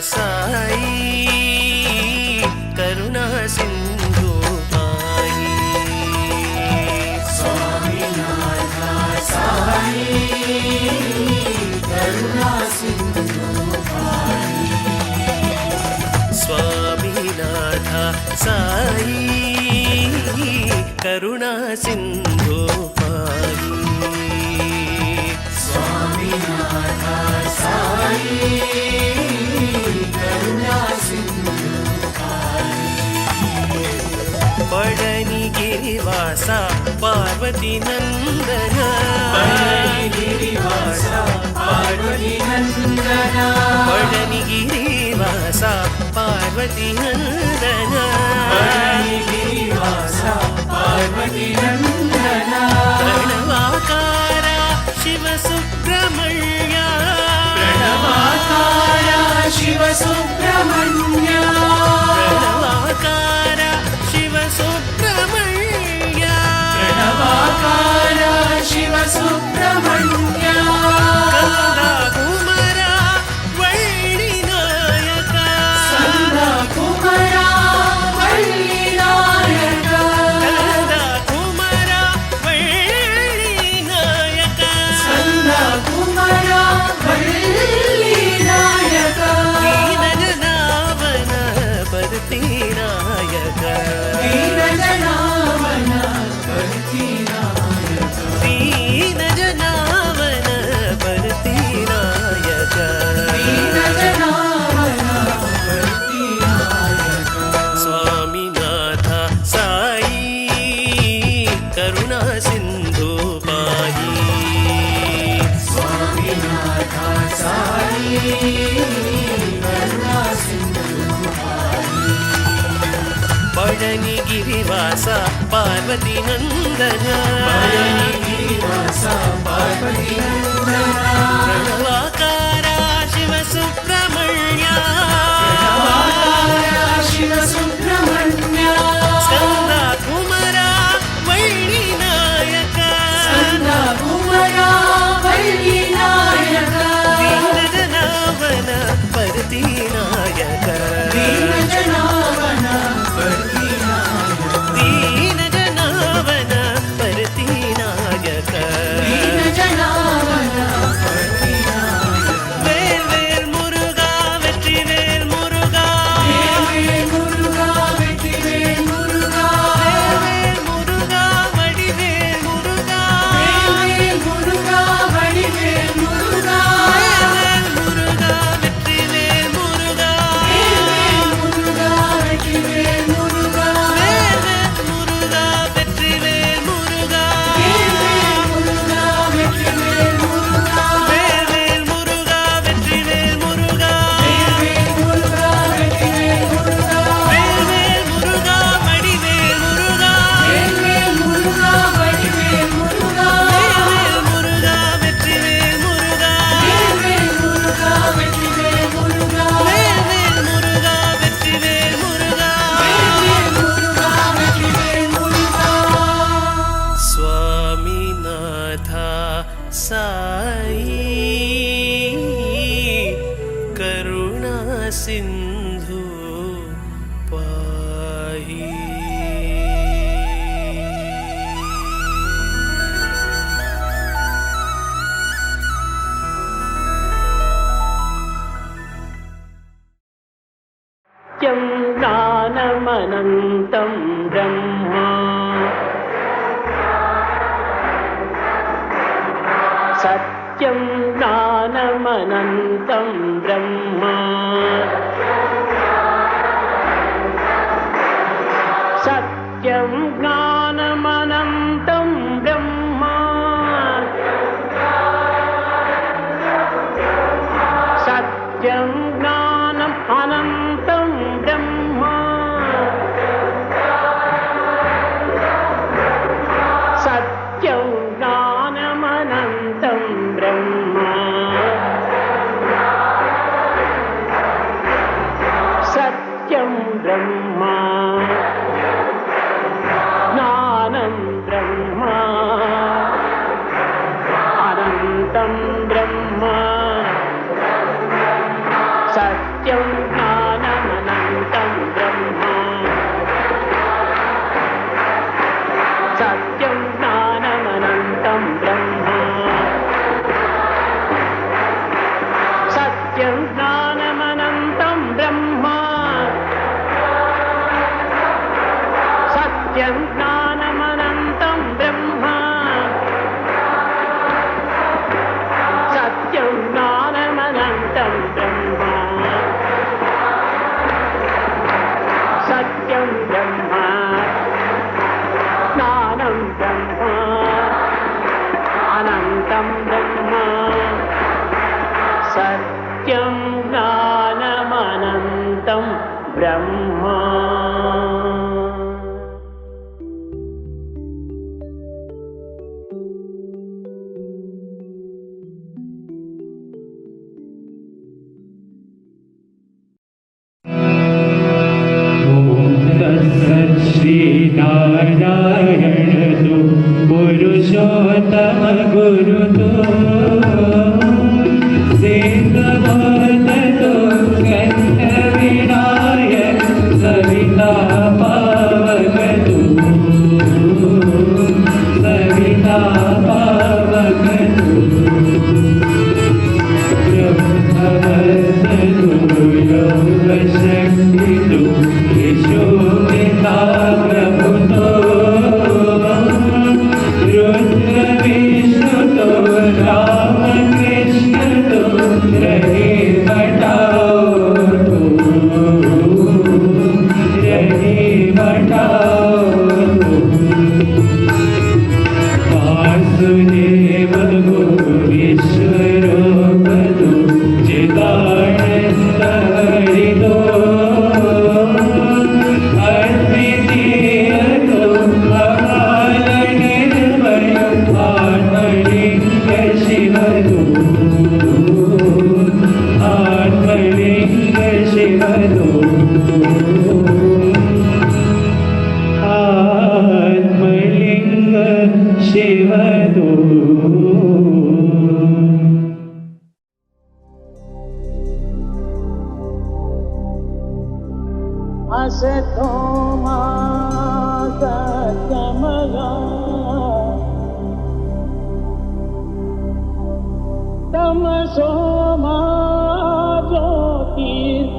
साई करुणा सिंधु पाई स्वामीनाथ साई करुणा सिंधु पाई स्वामीनाथ साई करुणा सिंधु पाई स्वामीनाथ साई करुणा सिंधु पाई पड़नी गिरिवासा पार्वती नंदन पड़नी गिरिवासा पार्वती नंदन पड़नी गिरिवासा पार्वती नंदन पड़नी गिरिवासा पार्वती नंदन प्रणवाकारा शिव सुब्रह्मण्य प्रणवाकारा शिव सुब्रह्मण्य प्रणवाकारा शिव सुब्रह्मण्य प्रणवाकारा शिव सुब्रह्मण्य कंदा कुमारा वल्ली नायक कंदा कुमारा वल्ली नायक कंदा कुमारा वल्ली नायक कंदा कुमारा वल्ली नायक दीन जनावन परती नायक दीन जनावन परती नायक दीन जनावन परती नायक दीन जनावन परती नायक स्वामीनाथ साई करुणा सिंधु पाई स्वामीनाथ साई करुणा सिंधु पाई पड़नी गिरिवासा पार्वती नंदन पड़नी गिरिवासा पार्वती नंदन प्रणवाकारा शिव सुब्रह्मण्य प्रणवाकारा शिव सुब्रह्मण्य स्कंदा कुमारा वल्ली नायक स्कंदा कुमारा वल्ली नायक दीन जनावन परती नायक दीन जनावन परती नायक दीन जनावन परती नायक दीन जनावन परती नायक वेल वेल मुरुगा वेट्री वेल मुरुगा वेल वेल मुरुगा वेट्री वेल मुरुगा वेल वेल मुरुगा वडी वेल मुरुगा वेल वेल मुरुगा वडी वेल मुरुगा वेल वेल मुरुगा वेट्री वेल मुरुगा वेल वेल मुरुगा वेट्री वेल मुरुगा वेल वेल मुरुगा वेट्री वेल मुरुगा वेल वेल मुरुगा वेट्री वेल मुरुगा वेल वेल मुरुगा वेट्री वेल मुरुगा वेल वेल मुरुगा वेट्री वेल मुरुगा वेल वेल मुरुगा वडी वेल मुरुगा वेल वेल मुरुगा वडी वेल मुरुगा वेल वेल मुरुगा वेट्री वेल मुरुगा वेल वेल मुरुगा वेट्री वेल मुरुगा वेल वेल मुरुगा वेट्री वेल मुरुगा वेल वेल मुरुगा वेट्री वेल मुरुगा स्वामीनाथ साई करुणा सिंधु पाई सत्यं ज्ञानमनन्तं ब्रह्म सत्यं ज्ञानमनन्तं ब्रह्म सत्यं ज्ञानमनन्तं ब्रह्म सत्यं ज्ञानम् अनन्तं ब्रह्म सत्यं ज्ञानमनन्तं ब्रह्म सत्यं ब्रह्म ज्ञानं ब्रह्म अनन्तं ब्रह्म सत्यं ज्ञानमनन्तं ब्रह्म सत्यं ज्ञानमनन्तं ब्रह्म सत्यं ज्ञानमनन्तं ब्रह्म सत्यं ज्ञानमनन्तं ब्रह्म सत्यं ब्रह्म ज्ञानं ब्रह्म अनन्तं ब्रह्म सत्यं ज्ञानमनन्तं ब्रह्म श्रीनारायण पुरुषोत्तम गुरु तो सिद्धबोध तो कंठ विनायक सविता पावक तू सविता पावक तू ब्रह्मवत्स तू योग शक्ति तू यशोदा प्रभु तो रुद्र विष्णु तो राम कृष्ण तो रहे बटाओ तो रहे बटाओ तो वासुदेव गुरु ईश्वर बधु चिदानंद हरि दो अद्वितीय तो अकाल निर्भय आत्मलिंग शिव दो आत्मलिंग शिव दो आत्मलिंग शिव दो असतो मा सत्यमया तमसो मा ज्योतिर्गमया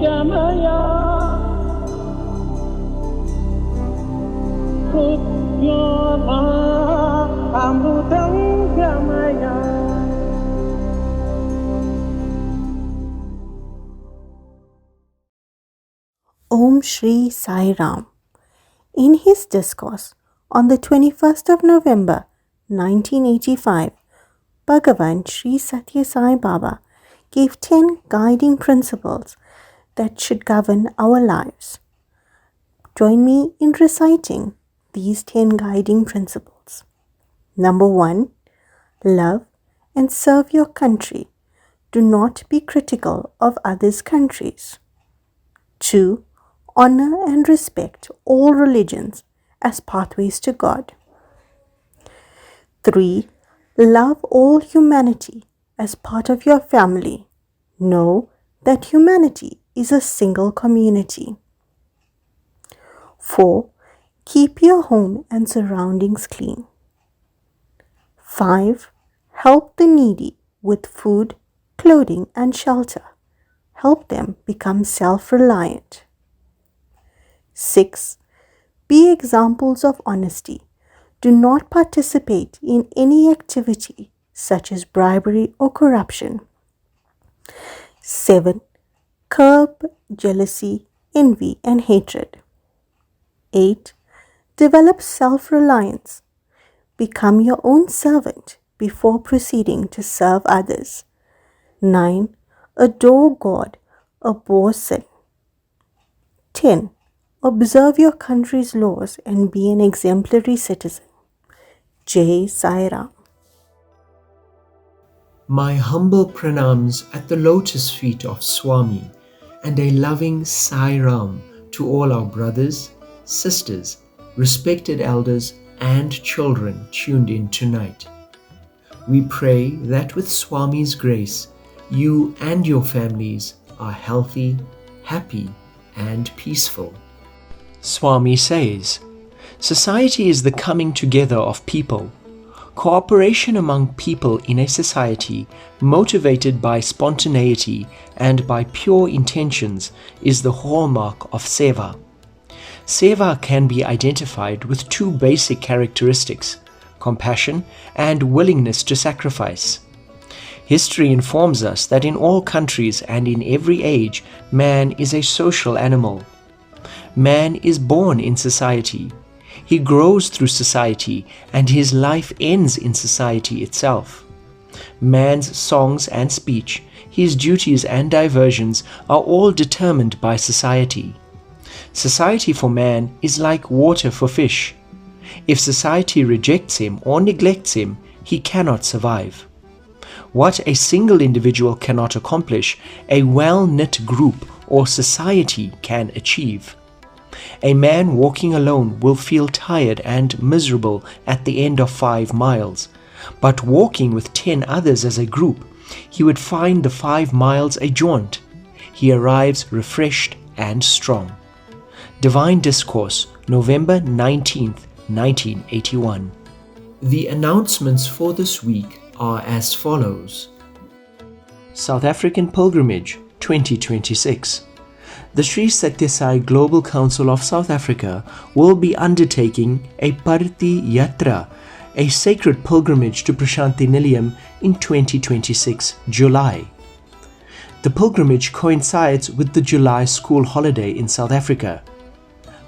मृत्योर्मा अमृतं गमया Om Shri Sai Ram. In his discourse on the 21st of November 1985, Bhagavan Sri Satya Sai Baba gave 10 guiding principles that should govern our lives. Join me in reciting these 10 guiding principles. Number 1. Love and serve your country. Do not be critical of others' countries. 2. Honor and respect all religions as pathways to God. 3. Love all humanity as part of your family. Know that humanity is a single community. 4. Keep your home and surroundings clean. 5. Help the needy with food, clothing, and shelter. Help them become self-reliant. 6. Be examples of honesty. Do not participate in any activity such as bribery or corruption. 7. Curb jealousy, envy, and hatred. 8. Develop self-reliance. Become your own servant before proceeding to serve others. 9. Adore God, abhor sin. 10. Observe your country's laws and be an exemplary citizen. Jai Sai Ram. My humble pranams at the lotus feet of Swami and a loving Sai Ram to all our brothers, sisters, respected elders and children tuned in tonight. We pray that with Swami's grace, you and your families are healthy, happy and peaceful. Swami says, Society is the coming together of people. Cooperation among people in a society motivated by spontaneity and by pure intentions is the hallmark of Seva. Seva can be identified with two basic characteristics: compassion and willingness to sacrifice. History informs us that in all countries and in every age, man is a social animal. Man is born in society. He grows through society, and his life ends in society itself. Man's songs and speech, his duties and diversions are all determined by society. Society for man is like water for fish. If society rejects him or neglects him, he cannot survive. What a single individual cannot accomplish, a well-knit group or society can achieve. A man walking alone will feel tired and miserable at the end of 5 miles, but walking with 10 others as a group, he would find the 5 miles a jaunt. He arrives refreshed and strong. Divine Discourse, November 19th, 1981. The announcements for this week are as follows. South African Pilgrimage 2026. The Sri Sathya Sai Global Council of South Africa will be undertaking a Parthi Yatra, a sacred pilgrimage to Prashanti Nilayam in 2026 July. The pilgrimage coincides with the July school holiday in South Africa.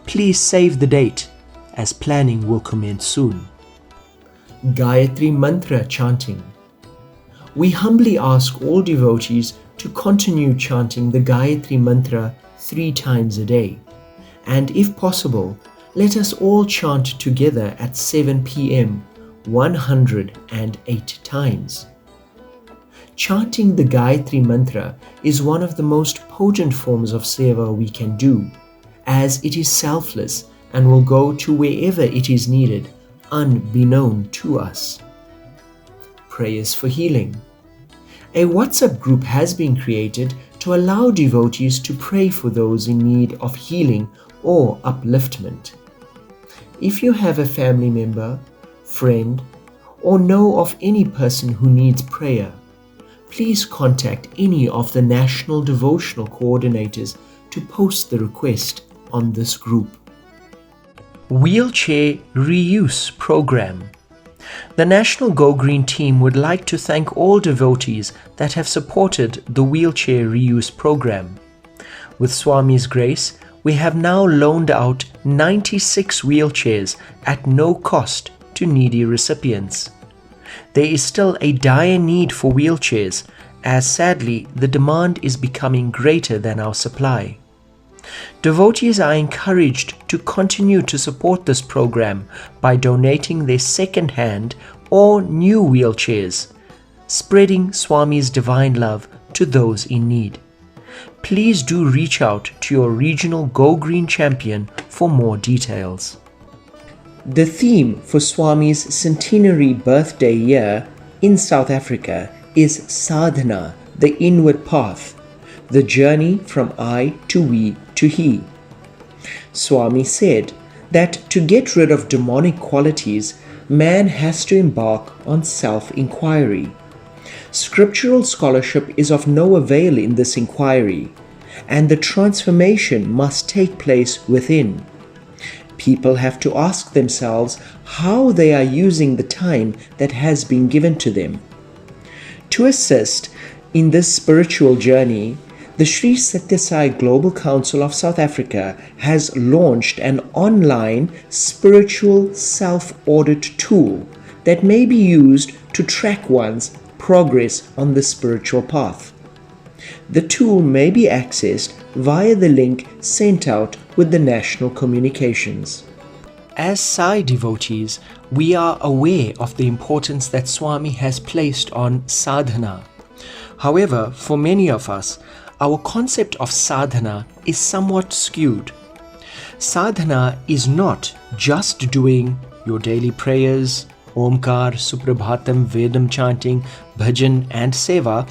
Please save the date, as planning will commence soon. Gayatri Mantra chanting. We humbly ask all devotees to continue chanting the Gayatri Mantra 3 times a day, and if possible, let us all chant together at 7 p.m. 108 times. Chanting the Gayatri Mantra is one of the most potent forms of seva we can do, as it is selfless and will go to wherever it is needed, unbeknown to us. Prayers for healing. A WhatsApp group has been created to allow devotees to pray for those in need of healing or upliftment. If you have a family member, friend, or know of any person who needs prayer, please contact any of the national devotional coordinators to post the request on this group. Wheelchair Reuse Program. The National Go Green team would like to thank all devotees that have supported the Wheelchair Reuse Program. With Swami's grace, we have now loaned out 96 wheelchairs at no cost to needy recipients. There is still a dire need for wheelchairs, as sadly the demand is becoming greater than our supply. Devotees are encouraged to continue to support this program by donating their second-hand or new wheelchairs, spreading Swami's divine love to those in need. Please do reach out to your regional Go Green champion for more details. The theme for Swami's centenary birthday year in South Africa is Sadhana, the inward path, the journey from I to we to he. Swami said that to get rid of demonic qualities, man has to embark on self-inquiry. Scriptural scholarship is of no avail in this inquiry, and the transformation must take place within. People have to ask themselves how they are using the time that has been given to them. To assist in this spiritual journey, the Sri Sathya Sai Global Council of South Africa has launched an online spiritual self-audit tool that may be used to track one's progress on the spiritual path. The tool may be accessed via the link sent out with the national communications. As Sai devotees, we are aware of the importance that Swami has placed on sadhana. However, for many of us, our concept of sadhana is somewhat skewed. Sadhana is not just doing your daily prayers, Omkar, Suprabhatam, Vedam chanting, bhajan and seva,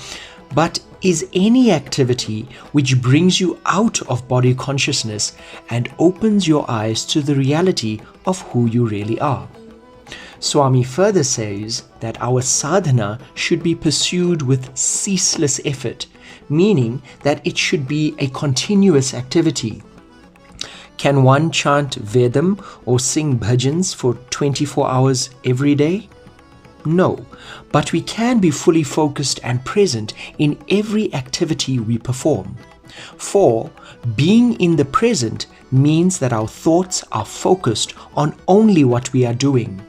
but is any activity which brings you out of body consciousness and opens your eyes to the reality of who you really are. Swami further says that our sadhana should be pursued with ceaseless effort, meaning that it should be a continuous activity. Can one chant Vedam or sing bhajans for 24 hours every day? No, but we can be fully focused and present in every activity we perform. For being in the present means that our thoughts are focused on only what we are doing.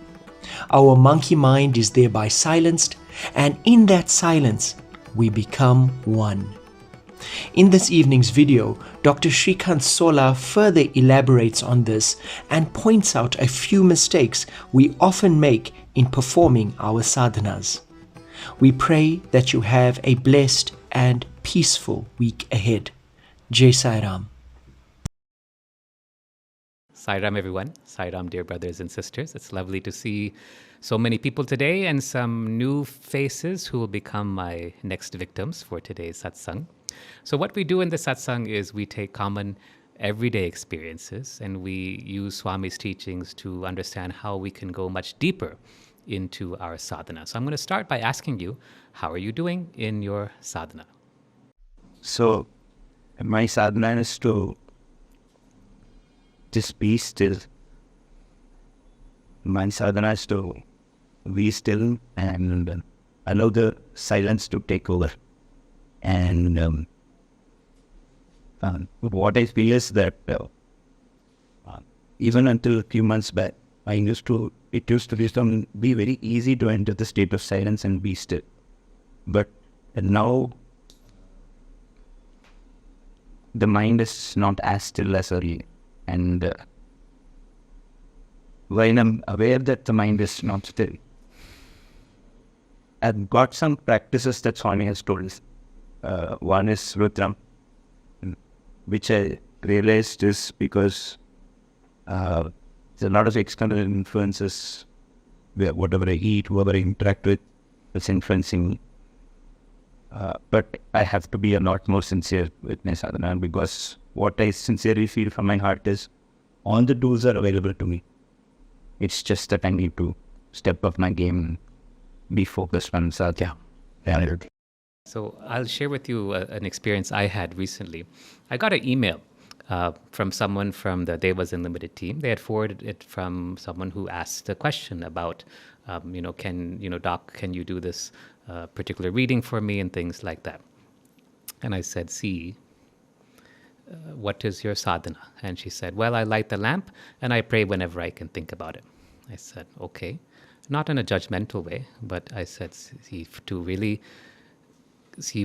Our monkey mind is thereby silenced, and in that silence, we become one. In this evening's video, Dr. Shrikant Sola further elaborates on this and points out a few mistakes we often make in performing our sadhanas. We pray that you have a blessed and peaceful week ahead. Jai Sai Ram. Sai Ram, everyone. Sai Ram, dear brothers and sisters. It's lovely to see so many people today and some new faces who will become my next victims for today's satsang. So what we do in the satsang is we take common everyday experiences and we use Swami's teachings to understand how we can go much deeper into our sadhana. So I'm going to start by asking you, how are you doing in your sadhana? So my sadhana is to just be still. My sadhana is to be still and allow the silence to take over. And what I feel is that even until a few months back, it used to be very easy to enter the state of silence and be still. But now the mind is not as still as earlier. And when I'm aware that the mind is not still, I've got some practices that Swami has told us. One is Rudram, which I realized is because there's a lot of external influences. Whatever I eat, whoever I interact with, is influencing me. But I have to be a lot more sincere with my sadhana, because what I sincerely feel from my heart is all the tools are available to me. It's just that I need to step up my game and be focused on sadhana. Yeah. So I'll share with you an experience I had recently. I got an email from someone from the Devas Unlimited team. They had forwarded it from someone who asked a question about, Doc, can you do this particular reading for me and things like that. And I said, what is your sadhana? And she said, well, I light the lamp and I pray whenever I can think about it. I said, okay. Not in a judgmental way, but I said,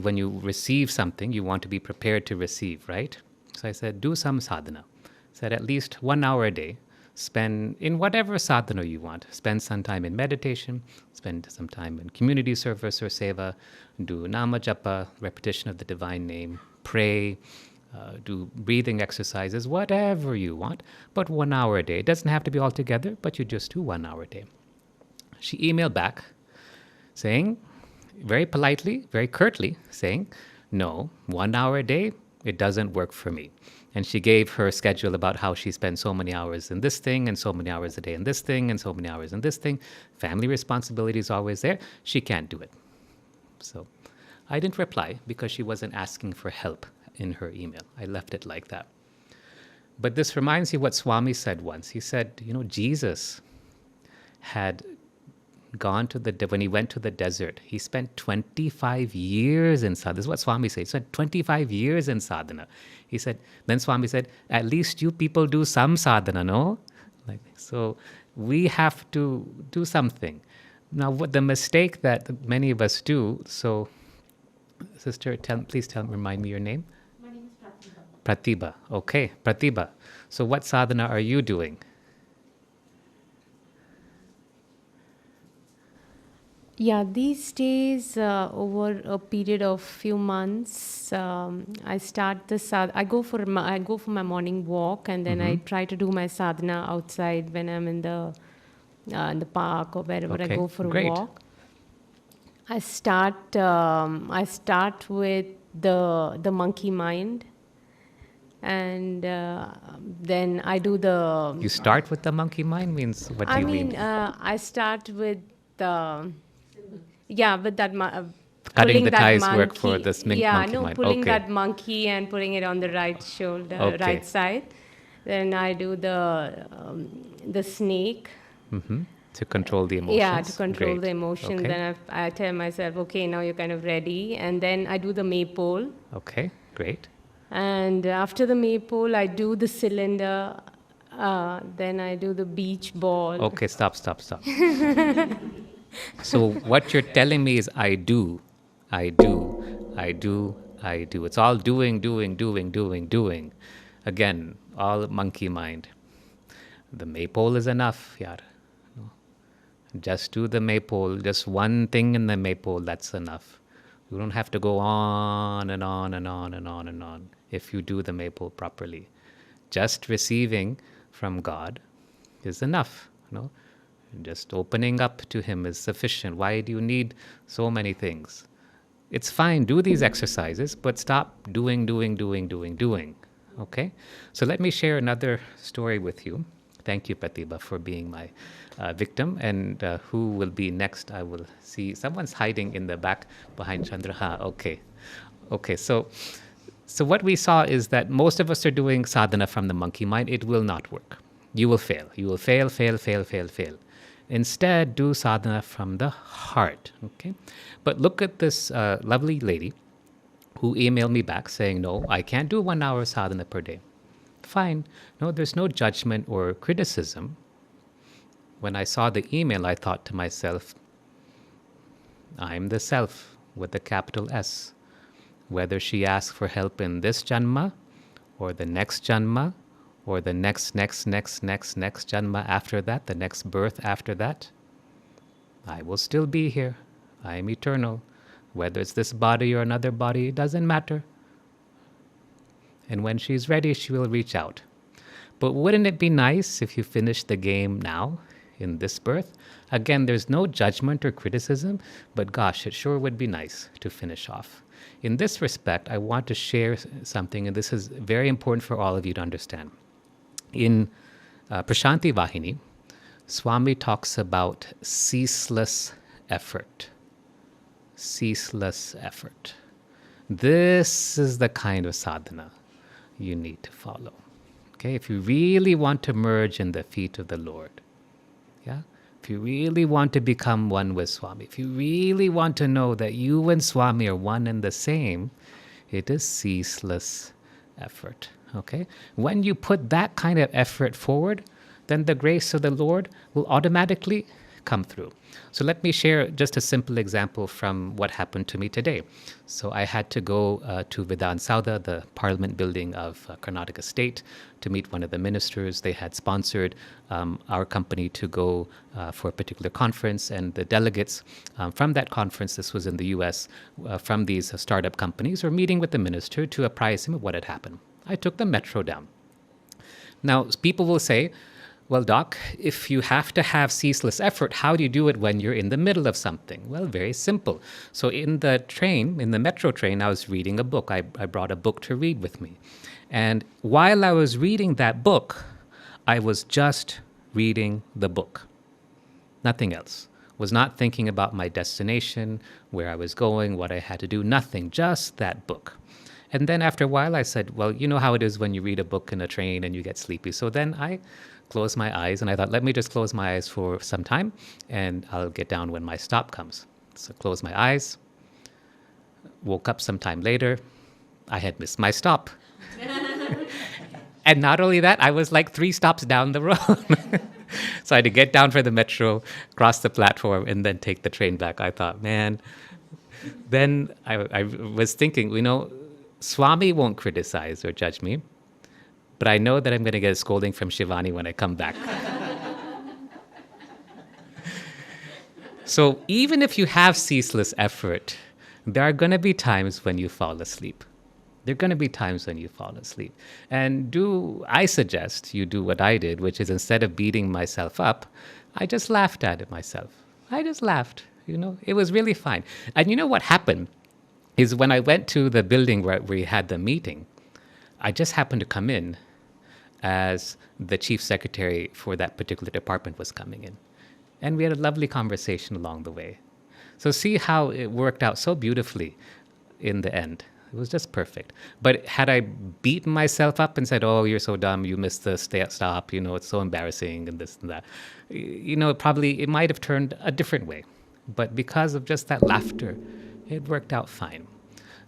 when you receive something, you want to be prepared to receive, right? So I said, do some sadhana. I said, at least 1 hour a day, spend in whatever sadhana you want. Spend some time in meditation, spend some time in community service or seva, do nama japa, repetition of the divine name, pray, do breathing exercises, whatever you want, but 1 hour a day. It doesn't have to be all together, but you just do 1 hour a day. She emailed back saying, very politely, very curtly, saying, no, 1 hour a day, it doesn't work for me. And she gave her schedule about how she spends so many hours in this thing and so many hours a day in this thing and so many hours in this thing. Family responsibility is always there. She can't do it. So I didn't reply because she wasn't asking for help in her email. I left it like that. But this reminds you what Swami said once. He said, Jesus had gone to when he went to the desert, he spent 25 years in sadhana. This is what Swami said. He spent 25 years in sadhana. He said, then Swami said, at least you people do some sadhana, no? So we have to do something. Now, what the mistake that many of us do, so sister, please remind me your name. My name is Pratibha. Okay, Pratibha. So what sadhana are you doing? Yeah, these days, over a period of few months, I start I go for my morning walk, and then I try to do my sadhana outside when I'm in the park or wherever I go for a walk. I start with the monkey mind, and then I do the. You start with the monkey mind means what do you mean? I start with the. Yeah, with that. Cutting pulling the that ties monkey, work for this monkey mind. pulling Okay. that monkey and putting it on the right shoulder, Okay. right side. Then I do the snake. To control the emotions. Yeah, to control Great. the emotions. Okay. Then I tell myself, okay, now you're kind of ready. And then I do the maypole. Okay, great. And after the maypole, I do the cylinder. Then I do the beach ball. Okay, stop. So what you're telling me is I do. It's all doing. Again, all monkey mind. The maypole is enough, yaar. No. Just do the maypole. Just one thing in the maypole, that's enough. You don't have to go on and on and on and on and on if you do the maypole properly. Just receiving from God is enough. Just opening up to Him is sufficient. Why do you need so many things? It's fine, do these exercises, but stop doing. Okay? So let me share another story with you. Thank you, Pratibha, for being my victim. And who will be next? I will see. Someone's hiding in the back behind Chandraha. Okay. So what we saw is that most of us are doing sadhana from the monkey mind. It will not work. You will fail. You will fail. Instead, do sadhana from the heart. Okay? But look at this lovely lady who emailed me back saying, no, I can't do 1 hour sadhana per day. Fine. No, there's no judgment or criticism. When I saw the email, I thought to myself, I'm the self with a capital S. Whether she asks for help in this janma or the next janma or the next janma after that, the next birth after that, I will still be here. I am eternal. Whether it's this body or another body, it doesn't matter. And when she's ready, she will reach out. But wouldn't it be nice if you finished the game now, in this birth? Again, there's no judgment or criticism, but gosh, it sure would be nice to finish off. In this respect, I want to share something, and this is very important for all of you to understand. In Prashanti Vahini, Swami talks about ceaseless effort. Ceaseless effort. This is the kind of sadhana you need to follow. Okay, if you really want to merge in the feet of the Lord, yeah, if you really want to become one with Swami, if you really want to know that you and Swami are one and the same, it is ceaseless effort. Okay, when you put that kind of effort forward, then the grace of the Lord will automatically come through. So let me share just a simple example from what happened to me today. So I had to go to Vidhan Sauda, the parliament building of Karnataka state, to meet one of the ministers. They had sponsored our company to go for a particular conference, and the delegates from that conference, this was in the US, from these startup companies, were meeting with the minister to apprise him of what had happened. I took the metro down. Now, people will say, well, Doc, if you have to have ceaseless effort, how do you do it when you're in the middle of something? Well, very simple. So in the metro train, I was reading a book. I brought a book to read with me. And while I was reading that book, I was just reading the book. Nothing else. Was not thinking about my destination, where I was going, what I had to do, nothing, just that book. And then after a while, I said, well, you know how it is when you read a book in a train and you get sleepy. So then I closed my eyes, and I thought, let me just close my eyes for some time, and I'll get down when my stop comes. So closed my eyes, woke up some time later, I had missed my stop. And not only that, I was like 3 stops down the road. So I had to get down for the metro, cross the platform, and then take the train back. I thought, man. Then I was thinking, Swami won't criticize or judge me, but I know that I'm going to get a scolding from Shivani when I come back. So even if you have ceaseless effort, there are going to be times when you fall asleep. There are going to be times when you fall asleep. And I suggest you do what I did, which is instead of beating myself up, I just laughed at it myself. I just laughed. It was really fine. And you know what happened? is when I went to the building where we had the meeting, I just happened to come in as the chief secretary for that particular department was coming in. And we had a lovely conversation along the way. So see how it worked out so beautifully in the end. It was just perfect. But had I beaten myself up and said, "Oh, you're so dumb, you missed the stop, it's so embarrassing," and this and that, probably it might have turned a different way. But because of just that laughter, it worked out fine.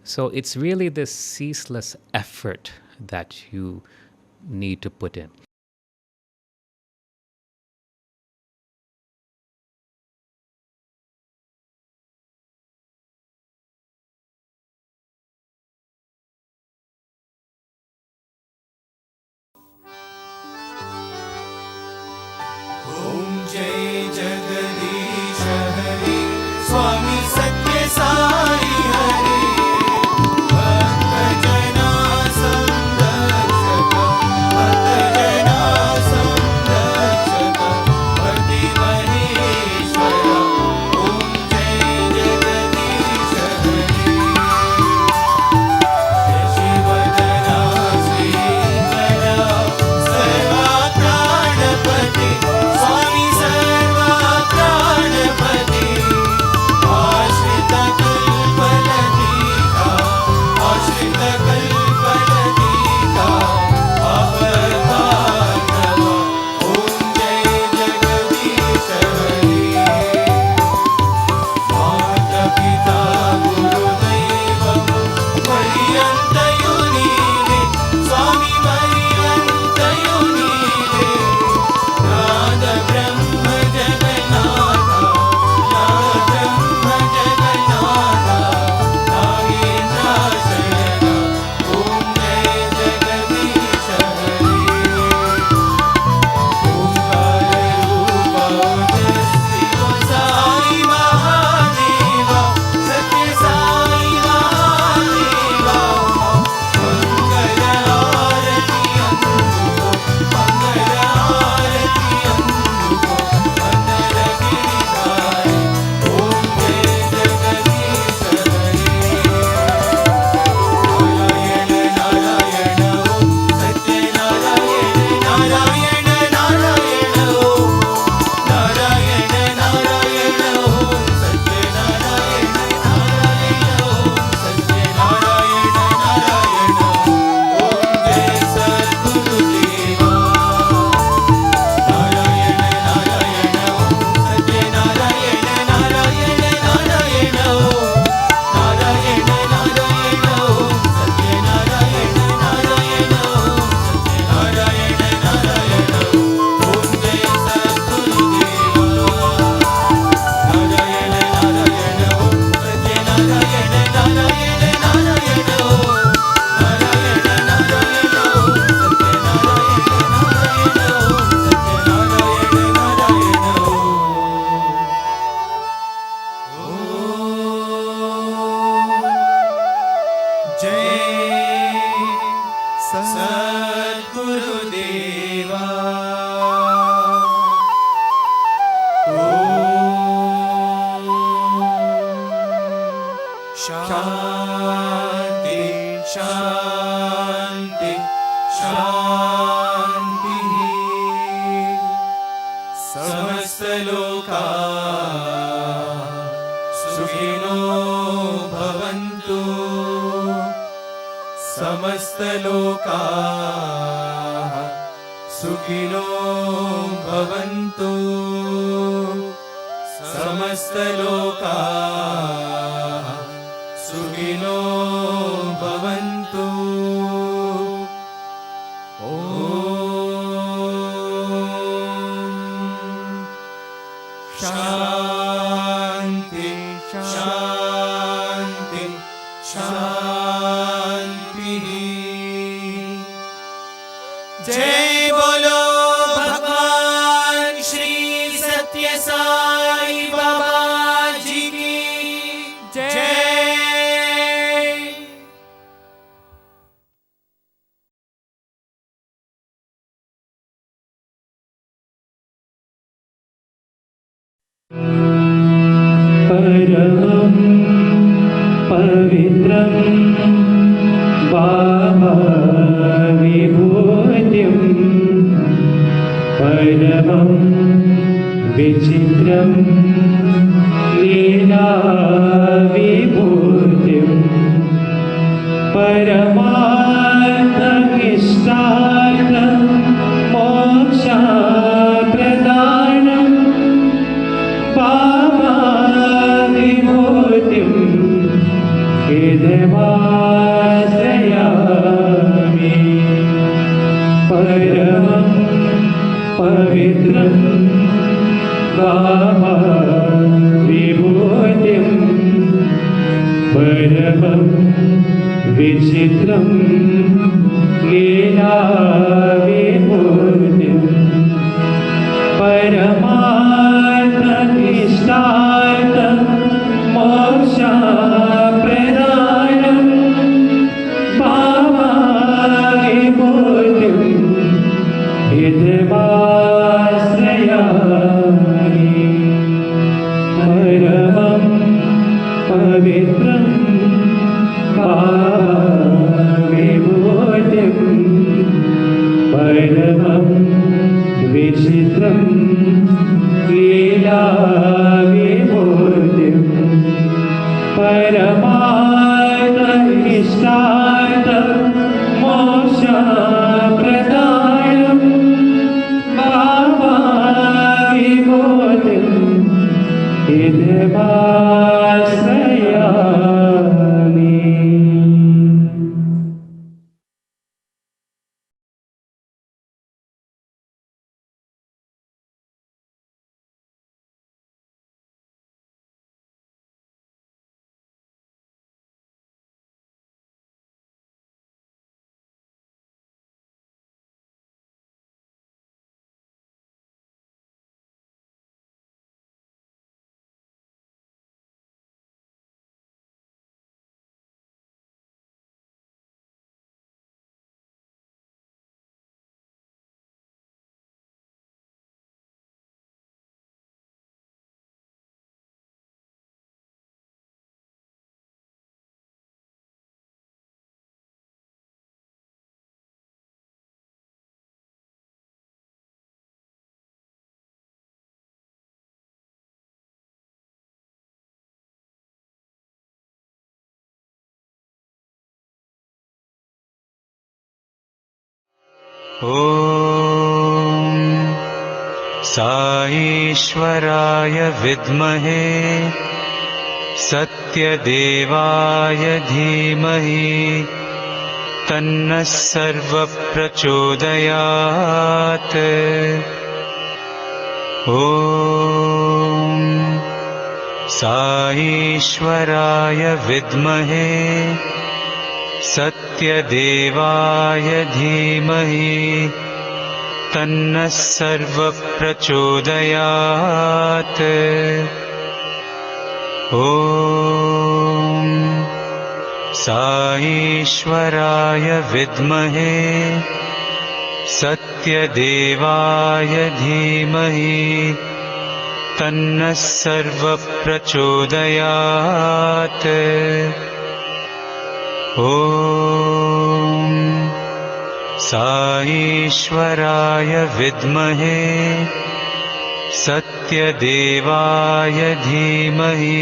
So it's really this ceaseless effort that you need to put in. जय जगदीश हरि स्वामी सत्य साई हरि भक्त जना संरक्षक भक्त जना संरक्षक पति महेश्वर ओम जय जगदीश हरि शिवदना श्रीकरा सर्वा प्राणपति स्वामी सर्वा प्राणपति आश्रित कल्पलतिका आश्रित कल्पलतिका अवतारव ओम जय जगदीश हरि माता पिता गुरुदैवं पर्यन्तयो नीवे स्वामी पर्यन्तयो नीवे नाद ब्रह्म जगन्नाथ नाद ब्रह्म जगन्नाथ नागेन्द्राशरण ओम जय जगदीश हरि ओंकार रूप शिव साई महादेव सत्य साई महादेवा मंगल आरती अंधुको मंगल आरती अंधुको अंदर गिरिधारी ओम जय जगदीश हरि नारायण नारायण ओम सत्य नारायण नारायण नारायण ओम नारायण नारायण ओम सत्य नारायण नारायण ओम सत्य नारायण नारायण ओम जय सद्गुरुदेवा नारायण नारायण ओम सत्य नारायण नारायण नारायण ओम नारायण नारायण ओम सत्य नारायण नारायण ओम सत्य नारायण नारायण ओम जय सद्गुरुदेवा नारायण नारायण ओम सत्य नारायण नारायण नारायण ओम नारायण नारायण ओम सत्य नारायण नारायण ओम सत्य नारायण नारायण ओम जय सद्गुरुदेवा शांति शांति शांति समस्त लोका सुखिनो भवन्तु समस्त लोका सुखिनो भवन्तु समस्त लोका सुखिनो भवन्तु ओम शांति शांति शांति जय बोलो भगवान श्री सत्य साई बाबा जी की जय। परमं पवित्रं बाबाविभूतिं परमं विचित्रं लीलाविभूतिं परमार्थमिष्टार्थं मोक्षप्रदानं बाबाविभूतिं हृदयमाश्रयामि परमं पवित्रं बाबाविभूतिं परमं विचित्रं लीलाविभूतिं परमार्थमिष्टार्थं मोक्षप्रदानं बाबाविभूतिं हृदयमाश्रयामि परमं पवित्रं बाबाविभूतिं परमं विचित्रं लीलाविभूतिं परमार्थमिष्टार्थं मोक्षप्रदानं बाबाविभूतिं हृदयमाश्रयामि. ॐ साईश्वराय विद्महे सत्यदेवाय धीमहि तन्नः सर्वप्रचोदयात्। ॐ साईश्वराय विद्महे सत्यदेवाय धीमहि तन्नः सर्वप्रचोदयात्। ॐ साईश्वराय विद्महे सत्यदेवाय धीमहि तन्नः सर्वप्रचोदयात्। ॐ साईश्वराय विद्महे सत्यदेवाय धीमहि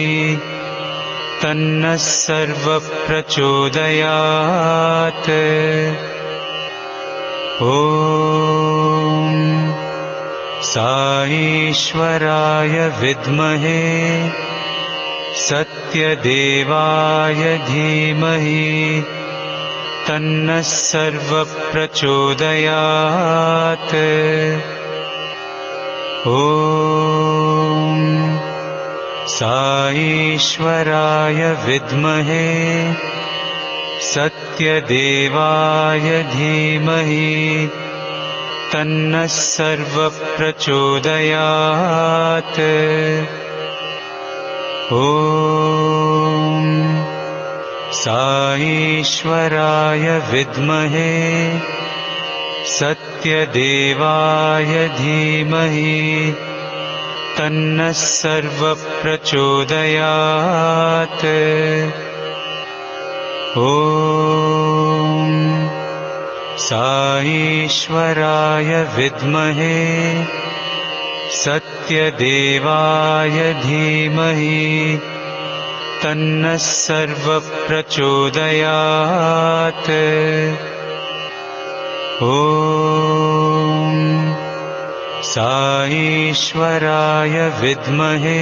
तन्नः सर्वप्रचोदयात्। ॐ साईश्वराय विद्महे सत्यदेवाय धीमहि तन्नः सर्वप्रचोदयात्। ॐ साईश्वराय विद्महे सत्यदेवाय धीमहि तन्नः सर्वप्रचोदयात्। ॐ साईश्वराय विद्महे सत्यदेवाय धीमहि तन्नः सर्वप्रचोदयात्। ॐ साईश्वराय विद्महे सत्यदेवाय धीमहि तन्नः सर्वप्रचोदयात्। ॐ साईश्वराय विद्महे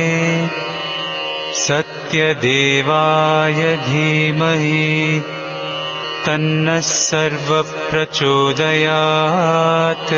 सत्यदेवाय धीमहि तन्नः सर्वप्रचोदयात्।